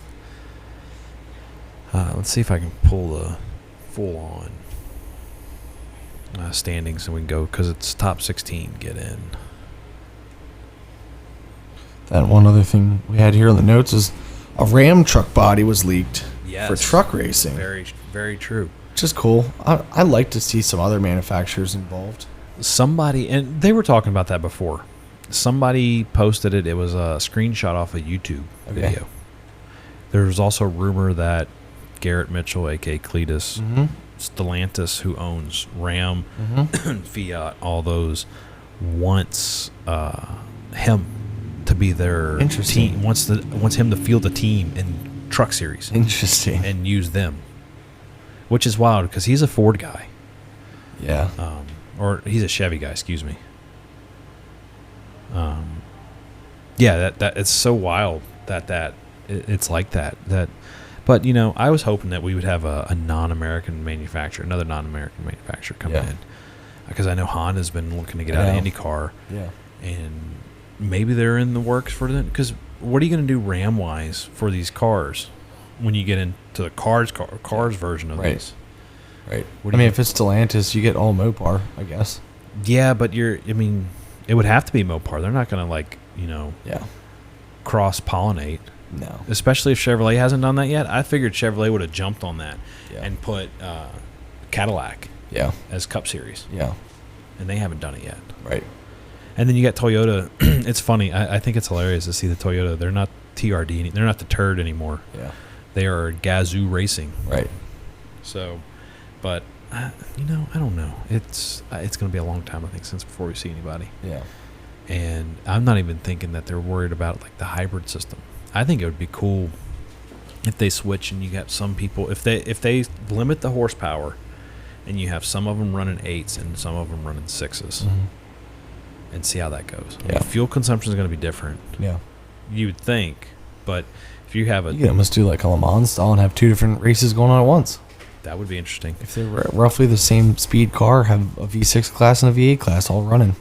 Let's see if I can pull the full-on standings and we can go, because it's top 16 get in. That one other thing we had here in the notes is a Ram truck body was leaked for truck racing. Very, very true. Which is cool. I like to see some other manufacturers involved. Somebody, and they were talking about that before. Somebody posted it. It was a screenshot off a YouTube video. There was also a rumor that Garrett Mitchell, a.k.a. Cletus, Stellantis, who owns Ram, Fiat, all those, wants him to be their team. Wants him to field the team in Truck Series. Interesting. And use them, which is wild because he's a Ford guy. Yeah. Or he's a Chevy guy. Excuse me. Yeah, that it's so wild that it's like that. But, I was hoping that we would have a non-American manufacturer, another non-American manufacturer come in. Because I know Honda's been looking to get out of IndyCar. Yeah. And maybe they're in the works for them. Because what are you going to do RAM-wise for these cars when you get into the cars version of this? Right. If it's Stellantis, you get all Mopar, I guess. Yeah, but it would have to be Mopar. They're not going to, Yeah. cross-pollinate. No. Especially if Chevrolet hasn't done that yet. I figured Chevrolet would have jumped on that Yeah. and put Cadillac as Cup Series. Yeah. And they haven't done it yet. Right. And then you got Toyota. It's funny. I think it's hilarious to see the Toyota. They're not TRD. They're not the turd anymore. Yeah. They are Gazoo Racing. Right. So, but, I don't know. It's going to be a long time, I think, since before we see anybody. Yeah. And I'm not even thinking that they're worried about, like, the hybrid system. I think it would be cool if they switch and you got some people, if they limit the horsepower and you have some of them running 8s and some of them running 6s and see how that goes. I mean, fuel consumption is going to be different. Yeah. You would think, but if you have you can almost do like a Le Mans style and have 2 different races going on at once. That would be interesting. If they're roughly the same speed car, have a V6 class and a V8 class all running.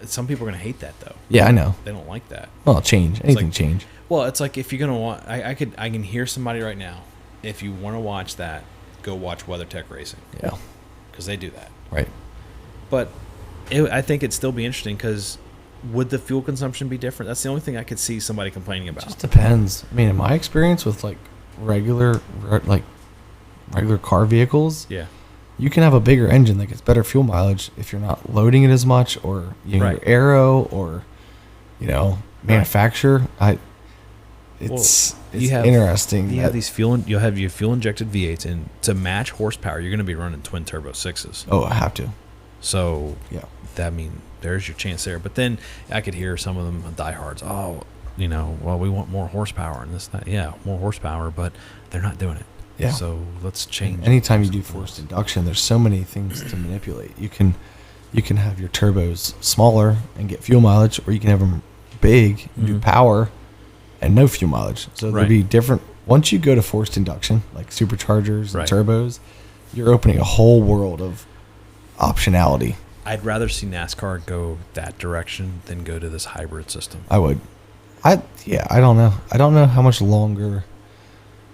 Some people are going to hate that, though. Yeah, I know. They don't like that. Well, change. Anything change. Well, it's like if you're going to want... I can hear somebody right now. If you want to watch that, go watch WeatherTech Racing. Yeah. Because they do that. Right. But I think it'd still be interesting because would the fuel consumption be different? That's the only thing I could see somebody complaining about. It just depends. I mean, in my experience with like regular car vehicles, you can have a bigger engine that gets better fuel mileage if you're not loading it as much, or your aero, or manufacturer. It's interesting. You have these you'll have your fuel injected V8s, and to match horsepower, you're going to be running twin turbo 6s. Oh, I have to. So there's your chance there. But then I could hear some of them diehards. Oh, we want more horsepower and this, that. Yeah, more horsepower, but they're not doing it. Yeah. So let's change. Anytime you do forced induction, there's so many things to manipulate. You can have your turbos smaller and get fuel mileage, or you can have them big and do power and no fuel mileage. So there'll be different. Once you go to forced induction, like superchargers and turbos, you're opening a whole world of optionality. I'd rather see NASCAR go that direction than go to this hybrid system. I would. I don't know. I don't know how much longer.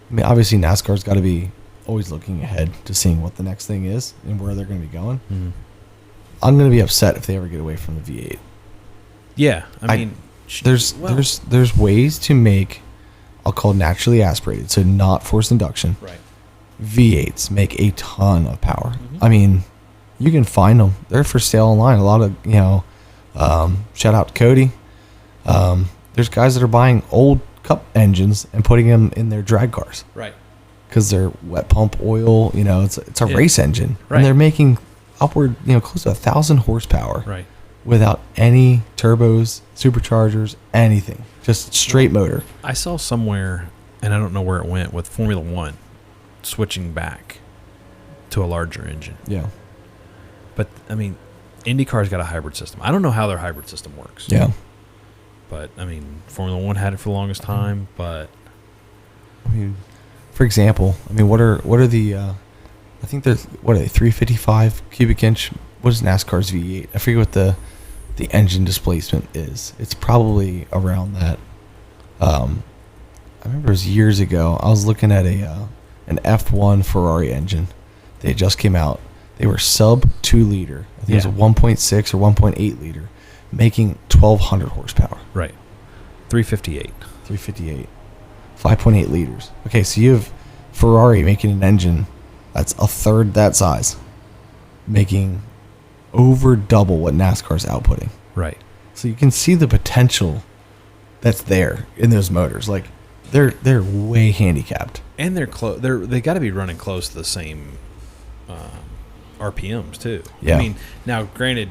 I mean, obviously NASCAR's got to be always looking ahead to seeing what the next thing is and where they're going to be going. Mm-hmm. I'm going to be upset if they ever get away from the V8. Yeah, I mean, there's ways to make, I'll call it naturally aspirated, so not forced induction. Right. V8s make a ton of power. Mm-hmm. I mean, you can find them. They're for sale online. A lot of, shout out to Cody. There's guys that are buying old Cup engines and putting them in their drag cars. Right. Because they're wet pump oil, it's a race engine. Right. And they're making upward, close to 1,000 horsepower. Right. Without any turbos, superchargers, anything. Just straight motor. I saw somewhere, and I don't know where it went, with Formula One switching back to a larger engine. Yeah. But, I mean, IndyCar's got a hybrid system. I don't know how their hybrid system works. Yeah. But, I mean, Formula One had it for the longest time, but... I mean, for example, what are the... I think there's... What are they? 355 cubic inch... What is NASCAR's V8? I forget what the engine displacement is. It's probably around that. I remember it was years ago. I was looking at an F1 Ferrari engine. They just came out. They were sub 2 liter. I think it was a 1.6 or 1.8 liter, making 1,200 horsepower. Right. 358. 5.8 liters. Okay, so you have Ferrari making an engine that's a third that size, making over double what NASCAR's outputting. Right. So you can see the potential that's there in those motors. Like they're way handicapped, and they're close. They got to be running close to the same RPMs too. Yeah. I mean, now granted,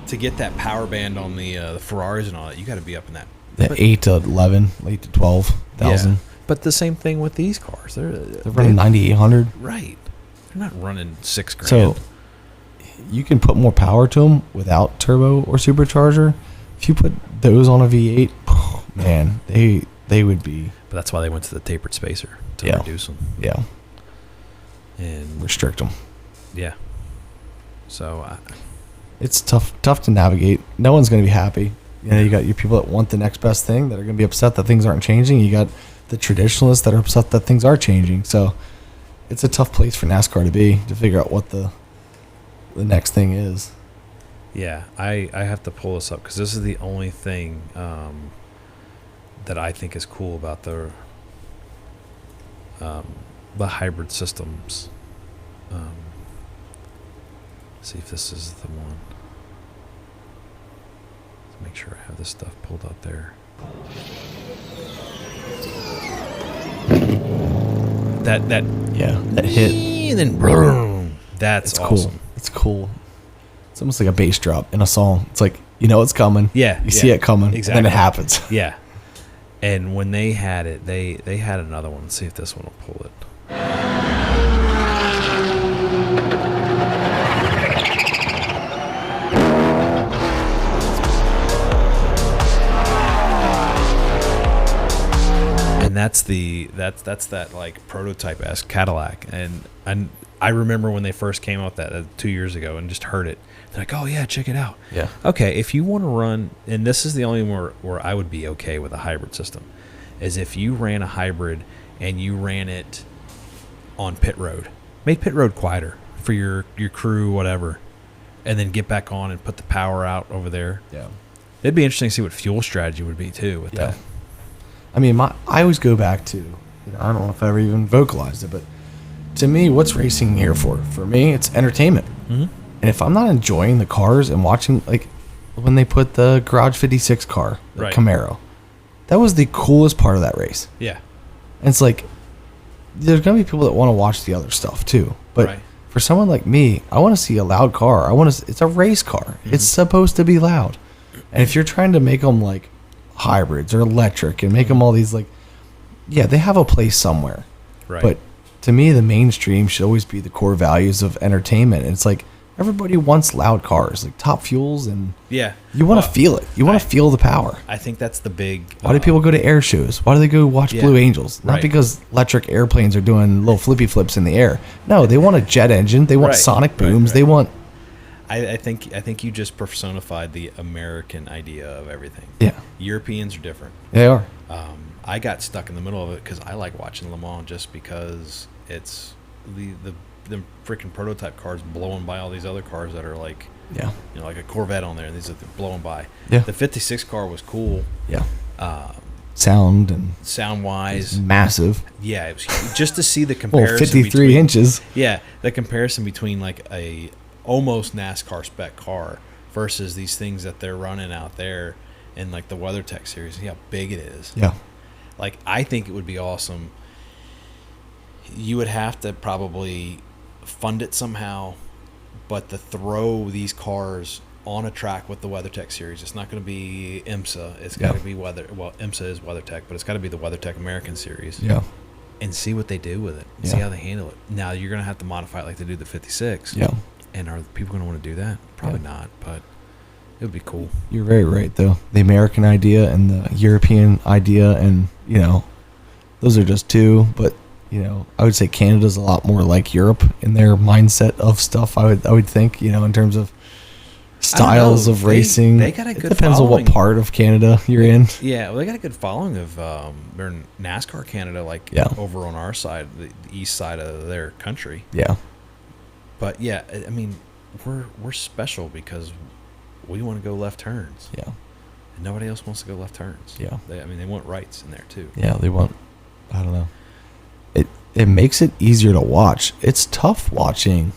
to get that power band on the Ferraris and all that, you got to be up in that. 8 to 11, 8 to 12,000. Yeah. But the same thing with these cars. They're running 9,800. Right. They're not running $6,000. So you can put more power to them without turbo or supercharger. If you put those on a V8, man, they would be. But that's why they went to the tapered spacer to reduce them. Yeah. And restrict them. Yeah. So it's tough to navigate. No one's going to be happy. You got your people that want the next best thing that are going to be upset that things aren't changing. You got the traditionalists that are upset that things are changing. So it's a tough place for NASCAR to be, to figure out what the next thing is. Yeah, I have to pull this up because this is the only thing that I think is cool about the hybrid systems. See if this is the one. Let's make sure I have this stuff pulled up there. That hit, and then boom. That's awesome. Cool. It's cool. It's almost like a bass drop in a song. It's like, you know it's coming. Yeah. You see it coming. Exactly. And then it happens. Yeah. And when they had it, they had another one. Let's see if this one will pull it. And that's that like prototype-esque Cadillac. And I remember when they first came out that 2 years ago and just heard it. They're like, oh yeah, check it out. Yeah. Okay, if you want to run, and this is the only one where I would be okay with a hybrid system, is if you ran a hybrid and you ran it on pit road, made pit road quieter for your crew, whatever, and then get back on and put the power out over there. Yeah. It'd be interesting to see what fuel strategy would be too with that. I mean, I always go back to, I don't know if I ever even vocalized it, but to me, what's racing here for? For me, it's entertainment. Mm-hmm. And if I'm not enjoying the cars and watching, like when they put the Garage 56 car, the Camaro, that was the coolest part of that race. Yeah. And it's like, there's going to be people that want to watch the other stuff too. But for someone like me, I want to see a loud car. It's a race car. Mm-hmm. It's supposed to be loud. And if you're trying to make them like hybrids or electric and make them all these like, yeah, they have a place somewhere. Right. But to me, the mainstream should always be the core values of entertainment. And it's like, everybody wants loud cars, like top fuels, and you want to feel it. You want to feel the power. I think that's the big. Why do people go to air shows? Why do they go watch Blue Angels? Not because electric airplanes are doing little flippy flips in the air. No, they want a jet engine. They want sonic booms. They want. I think you just personified the American idea of everything. Yeah. Europeans are different. They are. I got stuck in the middle of it because I like watching Le Mans just because it's the freaking prototype cars blowing by all these other cars that are like, like a Corvette on there. These are blowing by. Yeah. The 56 car was cool. Yeah. Sound wise, massive. Yeah, it was huge. Just to see the comparison. 53 inches. Yeah, the comparison between like a almost NASCAR spec car versus these things that they're running out there in like the WeatherTech series. See how big it is. Yeah. Like, I think it would be awesome. You would have to probably fund it somehow, but to throw these cars on a track with the WeatherTech series, it's not going to be IMSA. It's got to be IMSA is WeatherTech, but it's got to be the WeatherTech American series. Yeah. And see what they do with it. See how they handle it. Now, you're going to have to modify it like they do the 56. Yeah. And are people going to want to do that? Probably not, but it would be cool. You're very right, though. The American idea and the European idea, and, those are just two, but I would say Canada's a lot more like Europe in their mindset of stuff. I would think, in terms of styles of racing. They got a good. It depends following. on what part of Canada you're in. Yeah, well, they got a good following of their NASCAR Canada, like over on our side, the east side of their country. Yeah. But yeah, I mean, we're special because we want to go left turns. Yeah. And nobody else wants to go left turns. Yeah. They want rights in there too. Yeah, they want. I don't know. It makes it easier to watch. It's tough watching.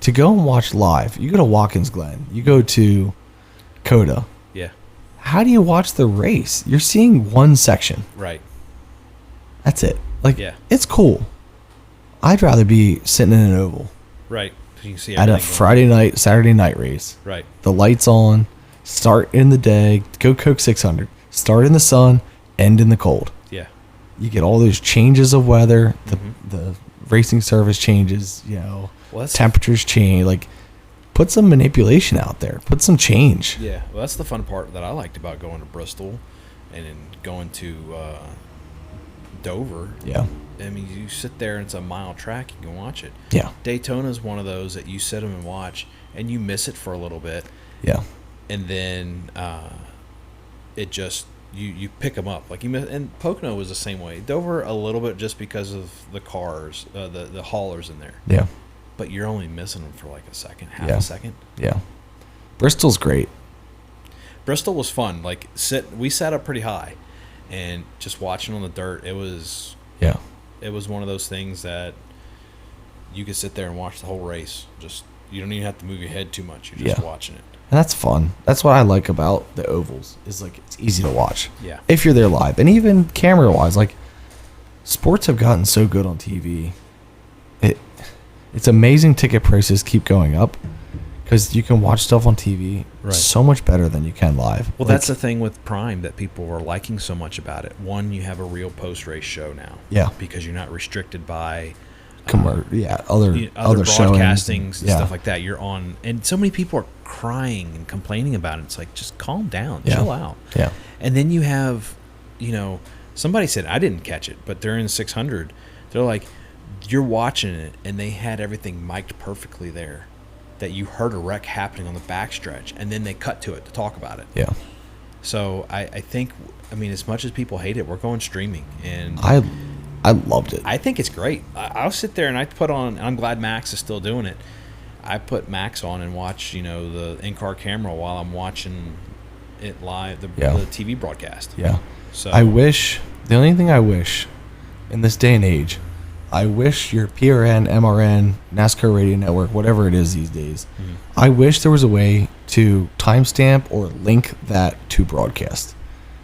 To go and watch live, you go to Watkins Glen, you go to Coda. Yeah. How do you watch the race? You're seeing one section. Right. That's it. Like, it's cool. I'd rather be sitting in an oval. Right. You can see at a Friday night, Saturday night race. Right. The lights on, start in the day, go Coke 600, start in the sun, end in the cold. Yeah. You get all those changes of weather, the racing service changes, temperatures change. Like, put some manipulation out there. Put some change. Yeah. Well, that's the fun part that I liked about going to Bristol and then going to Dover. Yeah. I mean, you sit there and it's a mile track. You can watch it. Yeah. Daytona's one of those that you sit them and watch, and you miss it for a little bit. Yeah. And then it just you pick them up like you miss. And Pocono was the same way. Dover a little bit just because of the cars, the haulers in there. Yeah. But you're only missing them for like a second, half a second. Yeah. Bristol's great. Bristol was fun. Like we sat up pretty high, and just watching on the dirt, it was one of those things that you could sit there and watch the whole race. Just you don't even have to move your head too much. You're just watching it. And that's fun. That's what I like about the ovals. Is like it's easy to watch. Yeah. If you're there live, and even camera wise, like sports have gotten so good on TV. It's amazing. Ticket prices keep going up because you can watch stuff on TV so much better than you can live. Well, that's the thing with Prime that people are liking so much about it. One, you have a real post-race show now. Yeah. Because you're not restricted by other broadcastings and stuff like that. You're on, and so many people are crying and complaining about it. It's like, just calm down, chill out. Yeah. And then you have, somebody said, I didn't catch it, but during the 600, they're like, you're watching it, and they had everything mic'd perfectly there, that you heard a wreck happening on the backstretch, and then they cut to it to talk about it. Yeah. So I think, as much as people hate it, we're going streaming, and I loved it. I think it's great. I'll sit there and I put on. I'm glad Max is still doing it. I put Max on and watch, the in-car camera while I'm watching it live, the TV broadcast. Yeah. So the only thing I wish in this day and age, I wish your PRN, MRN, NASCAR Radio Network, whatever it is these days, I wish there was a way to timestamp or link that to broadcast.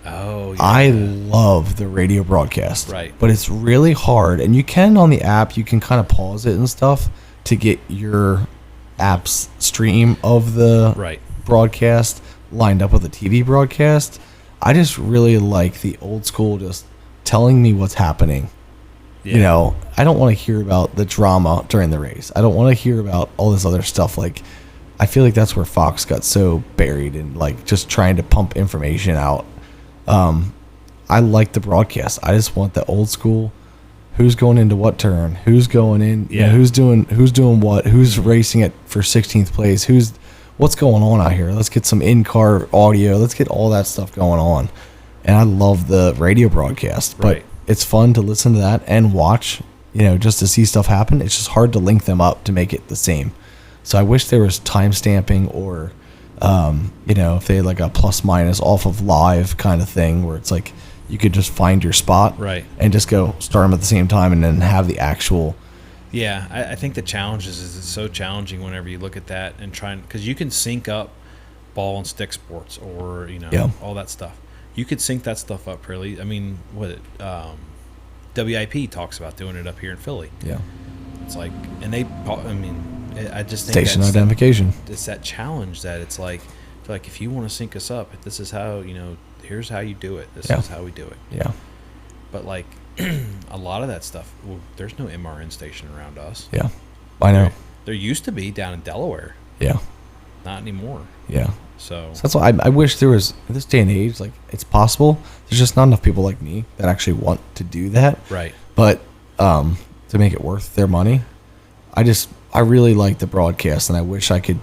Oh, yeah. I love the radio broadcast. Right. But it's really hard. And you can on the app, you can kind of pause it and stuff to get your app's stream of the broadcast lined up with the TV broadcast. I just really like the old school just telling me what's happening. Yeah. I don't want to hear about the drama during the race. I don't want to hear about all this other stuff. Like, I feel like that's where Fox got so buried in, like, just trying to pump information out. I like the broadcast. I just want the old school. Who's going into what turn? Who's going in? Yeah. Who's doing what? Who's racing it for 16th place? What's going on out here? Let's get some in-car audio. Let's get all that stuff going on. And I love the radio broadcast, but it's fun to listen to that and watch, just to see stuff happen. It's just hard to link them up to make it the same. So I wish there was time stamping or, if they had like a plus minus off of live kind of thing where it's like you could just find your spot and just go start them at the same time and then have the actual. Yeah, I think the challenge is it's so challenging whenever you look at that and because you can sync up ball and stick sports or, all that stuff. You could sync that stuff up really. WIP talks about doing it up here in Philly. Yeah. It's like, and I just think station identification. It's that challenge that it's like if you want to sync us up, this is how, here's how you do it. This is how we do it. Yeah. But like a lot of that stuff, there's no MRN station around us. Yeah. I know. There used to be down in Delaware. Yeah. Not anymore. Yeah. So that's why I wish there was, in this day and age, like, it's possible. There's just not enough people like me that actually want to do that. Right. But to make it worth their money, I really like the broadcast, and I wish I could.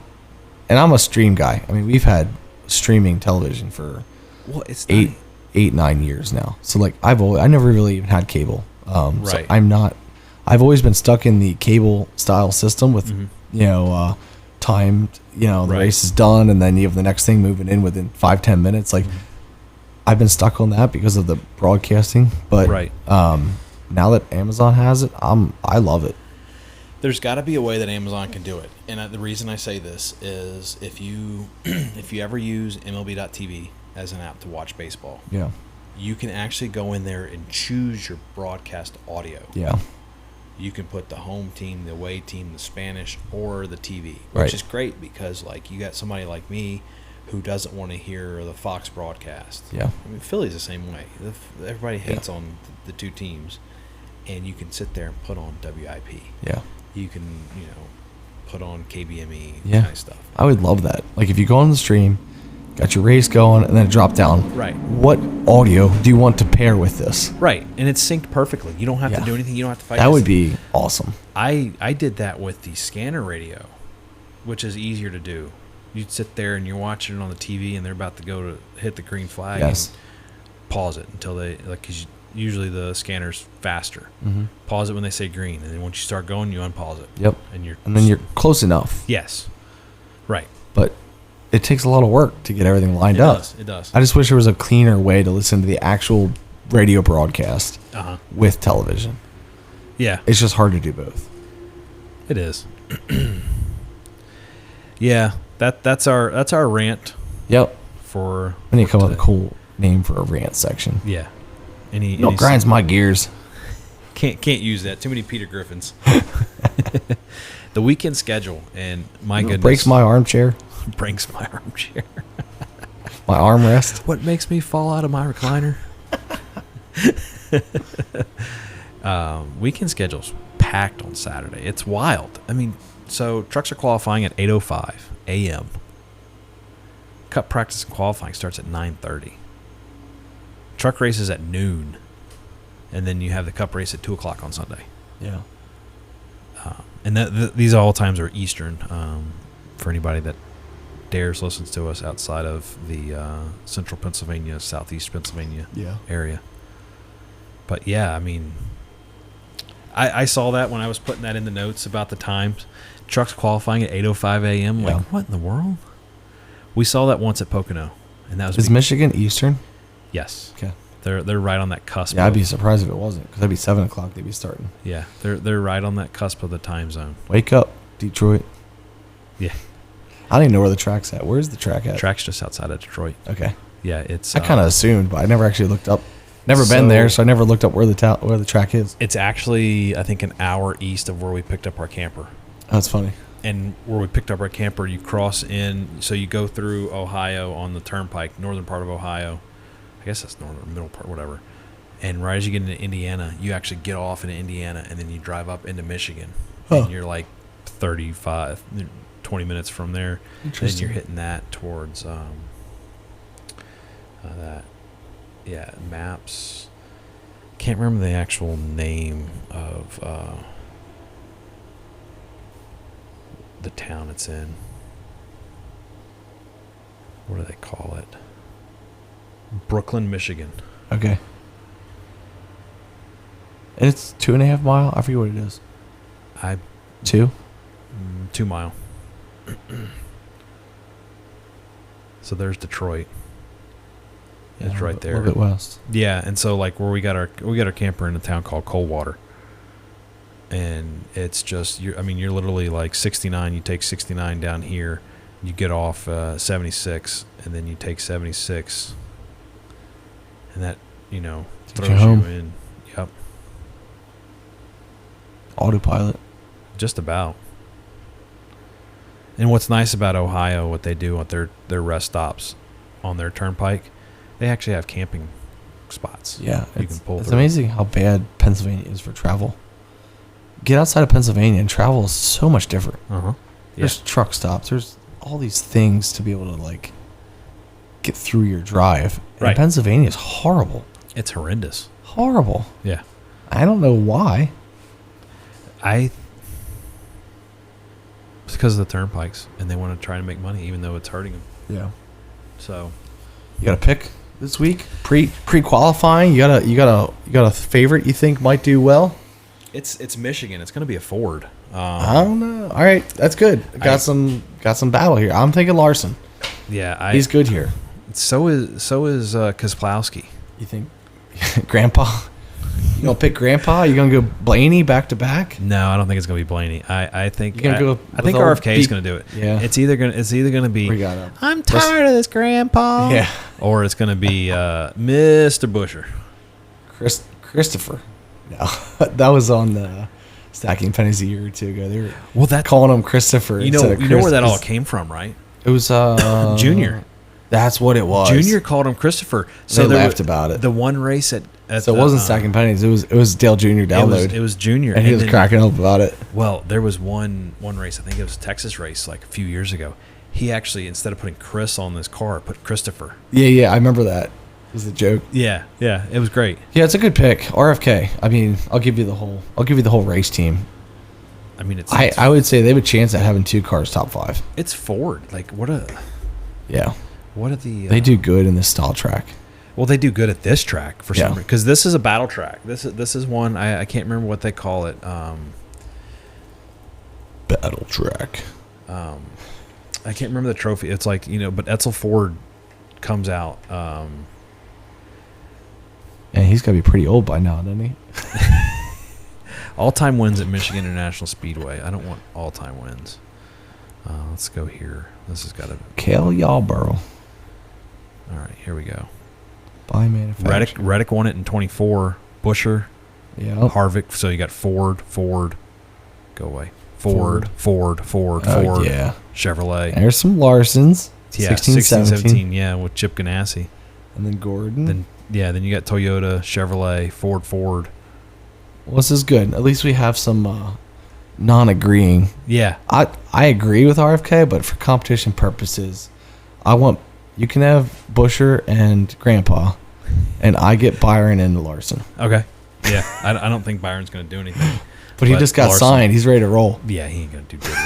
And I'm a stream guy. We've had streaming television for 9 years now. So like I never really even had cable. So I've always been stuck in the cable style system with timed. The race is done, and then you have the next thing moving in within 5-10 minutes. Like I've been stuck on that because of the broadcasting. But now that Amazon has it, I love it. There's got to be a way that Amazon can do it, and the reason I say this is if you ever use MLB.TV as an app to watch baseball, you can actually go in there and choose your broadcast audio. Yeah, you can put the home team, the away team, the Spanish, or the TV, which is great because like you got somebody like me who doesn't want to hear the Fox broadcast. Yeah, Philly's the same way. Everybody hates on the two teams, and you can sit there and put on WIP. Yeah. You can, put on KBME kind of stuff. I would love that. Like if you go on the stream, got your race going, and then drop down. Right. What audio do you want to pair with this? Right. And it's synced perfectly. You don't have to do anything. You don't have to fight. That would be awesome. I did that with the scanner radio, which is easier to do. You'd sit there and you're watching it on the TV, and they're about to go to hit the green flag. Yes. And pause it until they, because usually the scanner's faster. Mm-hmm. Pause it when they say green, and then once you start going, you unpause it. Yep. And then you're close enough. Yes. Right. But it takes a lot of work to get everything lined up. It does. I just wish there was a cleaner way to listen to the actual radio broadcast with television. Yeah. It's just hard to do both. It is. Yeah, that's our rant. Yep. We need to come up with a cool name for a rant section. Yeah. Grinds my gears. Can't use that. Too many Peter Griffins. The weekend schedule, and my goodness, breaks my armchair. Breaks my armchair. My armrest. What makes me fall out of my recliner? Weekend schedule's packed on Saturday. It's wild. I mean, so trucks are qualifying at 8:05 a.m. Cup practice and qualifying starts at 9:30. Truck races at noon, and then you have the Cup race at 2:00 on Sunday. Yeah. And these all times are Eastern. For anybody that dares listens to us outside of the Central Pennsylvania, Southeast Pennsylvania area. But yeah, I mean, I saw that when I was putting that in the notes about the times. Trucks qualifying at 8:05 a.m. Like, what in the world? We saw that once at Pocono, and that was. Is Michigan Eastern? Yes. Okay. They're right on that cusp. Yeah, I'd be surprised if it wasn't, because that'd be 7:00 they'd be starting. Yeah, they're right on that cusp of the time zone. Wake up, Detroit. Yeah. I don't even know where the track's at. Where's the track at? The track's just outside of Detroit. Okay. Yeah, it's. I kind of assumed, but I never actually looked up. Never been there, so I never looked up where the track is. It's actually, I think, an hour east of where we picked up our camper. That's funny. And where we picked up our camper, you cross in, so you go through Ohio on the turnpike, northern part of Ohio. I guess that's northern, middle part, whatever. And right as you get into Indiana, you actually get off into Indiana, and then you drive up into Michigan. And you're like 20 minutes from there. And you're hitting that towards that. Yeah, maps. Can't remember the actual name of the town it's in. What do they call it? Brooklyn, Michigan. Okay. And it's 2.5 mile. I forget what it is. 2? 2 mile. So there's Detroit. Yeah, it's right there. A little bit west. Yeah, and so like where we got our camper in a town called Coldwater. And it's just you're literally like 69, you take 69 down here, you get off 76, and then you take 76. And that, throws you in. Yep. Autopilot. Just about. And what's nice about Ohio, what they do at their rest stops on their turnpike, they actually have camping spots. Yeah. You can pull It's through. amazing how bad Pennsylvania is for travel. Get outside of Pennsylvania and travel is so much different. There's truck stops. There's all these things to be able to like get through your drive. And Right. Pennsylvania is horrible. It's horrendous. Horrible. Yeah. I don't know why. It's because of the turnpikes, and they want to try to make money, even though it's hurting them. Yeah. So, you got a pick this week? Pre qualifying? You got a favorite you think might do well? it's Michigan. It's going to be a Ford. I don't know. All right, that's good. Got some battle here. I'm thinking Larson. Yeah, he's good here. So is Kozlowski. You think Grandpa? You gonna pick Grandpa? You gonna go Blaney back to back? No, I don't think it's gonna be Blaney. I think I think RFK is gonna do it. Yeah, it's either gonna be I'm tired of this Grandpa. Yeah, or it's gonna be Mr. Busher. Christopher. No, that was on the Stacking Pennies a year or two ago. They were calling him Christopher. You know where that all came from, right? It was Junior. That's what it was. Junior called him Christopher. So they laughed about it. The one race at so it wasn't Stacking Pennies. It was Dale Jr. download. It was Junior, and he was cracking up about it. Well, there was one race. I think it was a Texas race like a few years ago. He actually, instead of putting Chris on this car, put Christopher. Yeah, I remember that. It was a joke. Yeah, it was great. Yeah, it's a good pick. RFK. I mean, I'll give you the whole race team. I mean, I would say they have a chance at having 2 cars top 5. It's Ford. Like what are the? They do good in this style track. Well, they do good at this track for some reason, because this is a battle track. This is one I can't remember what they call it. Battle track. I can't remember the trophy. It's like, but Etzel Ford comes out. And he's got to be pretty old by now, doesn't he? All-time wins at Michigan International Speedway. I don't want all-time wins. Let's go here. This has got to... Cale Yarborough. All right, here we go. By manufacturer. Reddick won it in 24. Buscher. Yeah. Harvick. So you got Ford. Go away. Ford. Yeah. Chevrolet. And there's some Larsons. Yeah, 16, 17. Yeah, with Chip Ganassi. And then Gordon. Then you got Toyota, Chevrolet, Ford. Well, this is good. At least we have some non-agreeing. Yeah. I agree with RFK, but for competition purposes, you can have Buscher and Grandpa, and I get Byron and Larson. Okay. Yeah, I don't think Byron's going to do anything. But he just got signed. He's ready to roll. Yeah, he ain't going to do good.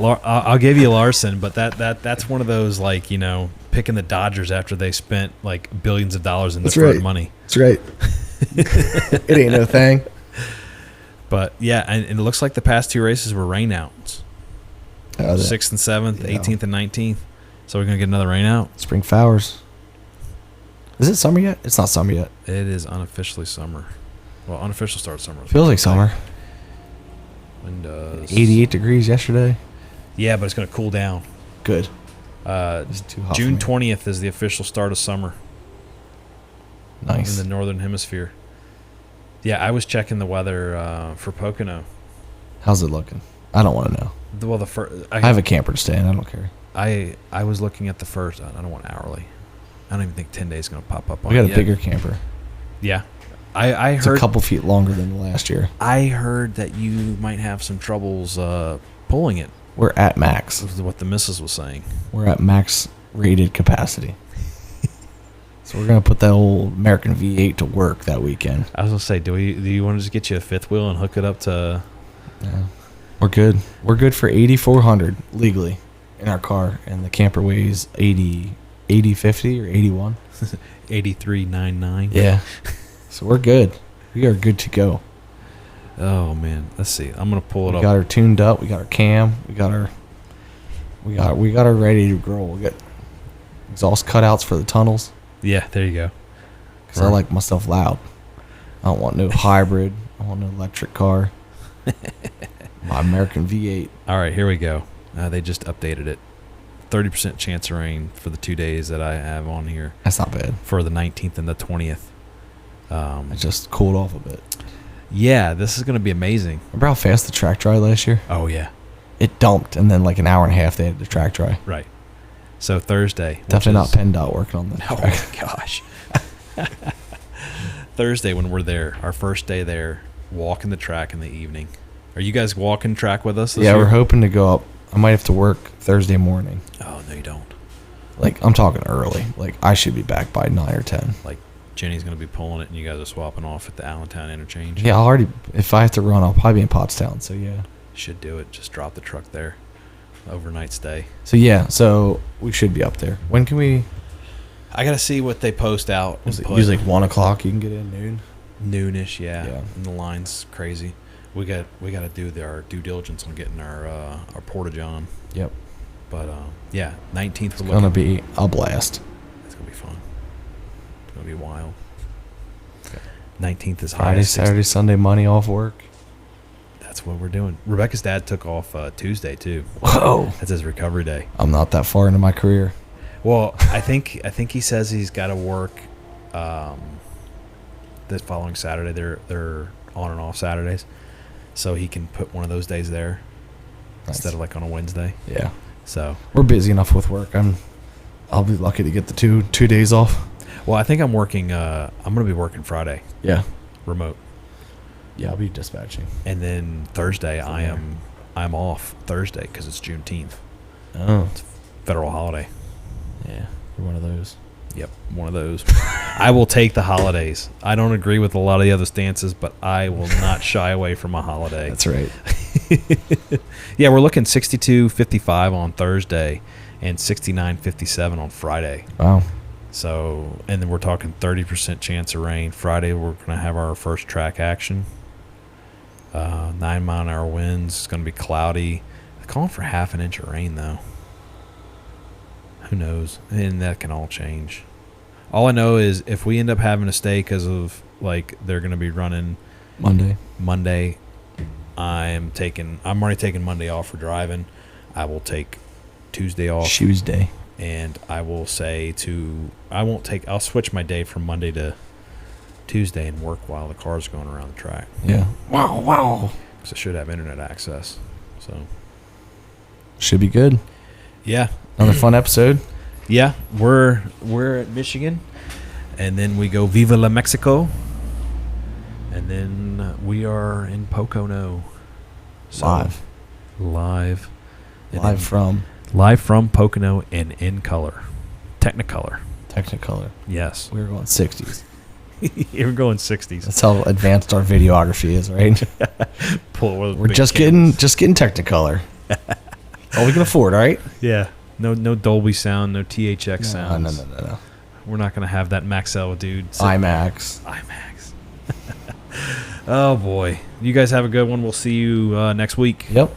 I'll give you Larson, but that's one of those, like, picking the Dodgers after they spent like billions of dollars in deferred money. That's right. It ain't no thing. But yeah, and it looks like the past two races were rainouts. 6th and 7th, 18th and 19th. So we're gonna get another rainout. Spring flowers. Is it summer yet? It's not summer yet. It is unofficially summer. Well, unofficial start of summer. Feels like summer. When does 88 degrees yesterday. Yeah, but it's gonna cool down. Good. It's too hot. June 20th is the official start of summer. Nice. In the northern hemisphere. Yeah, I was checking the weather for Pocono. How's it looking? I don't want to know. Well, I have a camper to stay in. I don't care. I was looking at the first. I don't want hourly. I don't even think 10 days is going to pop up on it. We got a bigger camper. Yeah. I it's heard a couple feet longer than last year. I heard that you might have some troubles pulling it. We're at max. This is what the missus was saying. We're at max rated capacity. So we're going to put that old American V8 to work that weekend. I was going to say, do you want to just get you a fifth wheel and hook it up to... Yeah. We're good. We're good for 8,400 legally in our car, and the camper weighs 80, 50 or 81. 83.99. Yeah. So we're good. We are good to go. Oh man, let's see. I'm gonna pull it up. We got her tuned up. We got our cam. We got her ready to grow. We got exhaust cutouts for the tunnels. Yeah, there you go. Because I like myself loud. I don't want no hybrid. I want no electric car. My American V8. All right, here we go. They just updated it. 30% chance of rain for the 2 days that I have on here. That's not bad. For the 19th and the 20th. It just cooled off a bit. Yeah, this is going to be amazing. Remember how fast the track dry last year? Oh, yeah. It dumped, and then like an hour and a half they had the track dry. Right. So Thursday. Definitely not PennDOT working on the track. Oh, my gosh. Thursday when we're there, our first day there, walking the track in the evening. Are you guys walking track with us this year? We're hoping to go up. I might have to work Thursday morning. Oh, no, you don't. Like, I'm talking early. Like, I should be back by 9 or 10. Like, Jenny's going to be pulling it, and you guys are swapping off at the Allentown interchange. Yeah, if I have to run, I'll probably be in Pottstown, so yeah. Should do it. Just drop the truck there. Overnight stay. So, yeah, so we should be up there. When can we? I got to see what they post out. Usually like 1 o'clock you can get in noon? Noonish, yeah. And the line's crazy. We got to do our due diligence on getting our portage on. Yep. But, yeah, 19th. It's going to be a blast. It's going to be fun. It's going to be wild. 19th is high. Friday, Saturday, Sunday, money off work. That's what we're doing. Rebecca's dad took off Tuesday, too. Whoa. That's his recovery day. I'm not that far into my career. Well, I think he says he's got to work this following Saturday. They're on and off Saturdays. So he can put one of those days there instead of like on a Wednesday. Yeah. So we're busy enough with work. I'll be lucky to get the two days off. Well, I think I'm working. I'm going to be working Friday. Yeah. Remote. Yeah, I'll be dispatching. And then Thursday, I'm off Thursday because it's Juneteenth. Oh. It's a federal holiday. Yeah, you're one of those. Yep, one of those. I will take the holidays. I don't agree with a lot of the other stances, but I will not shy away from a holiday. That's right. Yeah, we're looking 62.55 on Thursday and 69.57 on Friday. Wow. So, and then we're talking 30% chance of rain. Friday, we're going to have our first track action. 9 mile an hour winds. It's going to be cloudy. They're calling for half an inch of rain, though. who knows? And that can all change. All I know is if we end up having to stay because of, like, they're going to be running Monday, I'm already taking Monday off for driving. I will take Tuesday off. Tuesday. And I will I'll switch my day from Monday to Tuesday and work while the car's going around the track. Yeah. Wow. Because I should have internet access. So. Should be good. Yeah. Another fun episode. Yeah. We're at Michigan. And then we go Viva la Mexico. And then we are in Pocono. So, Live from Pocono and in color. Technicolor. Yes. We were going 60s. You're going 60s. That's how advanced our videography is, right? We're just getting Technicolor. All we can afford, all right? Yeah. No Dolby sound, no THX sounds. No. We're not going to have that Maxell dude. IMAX. Oh, boy. You guys have a good one. We'll see you next week. Yep.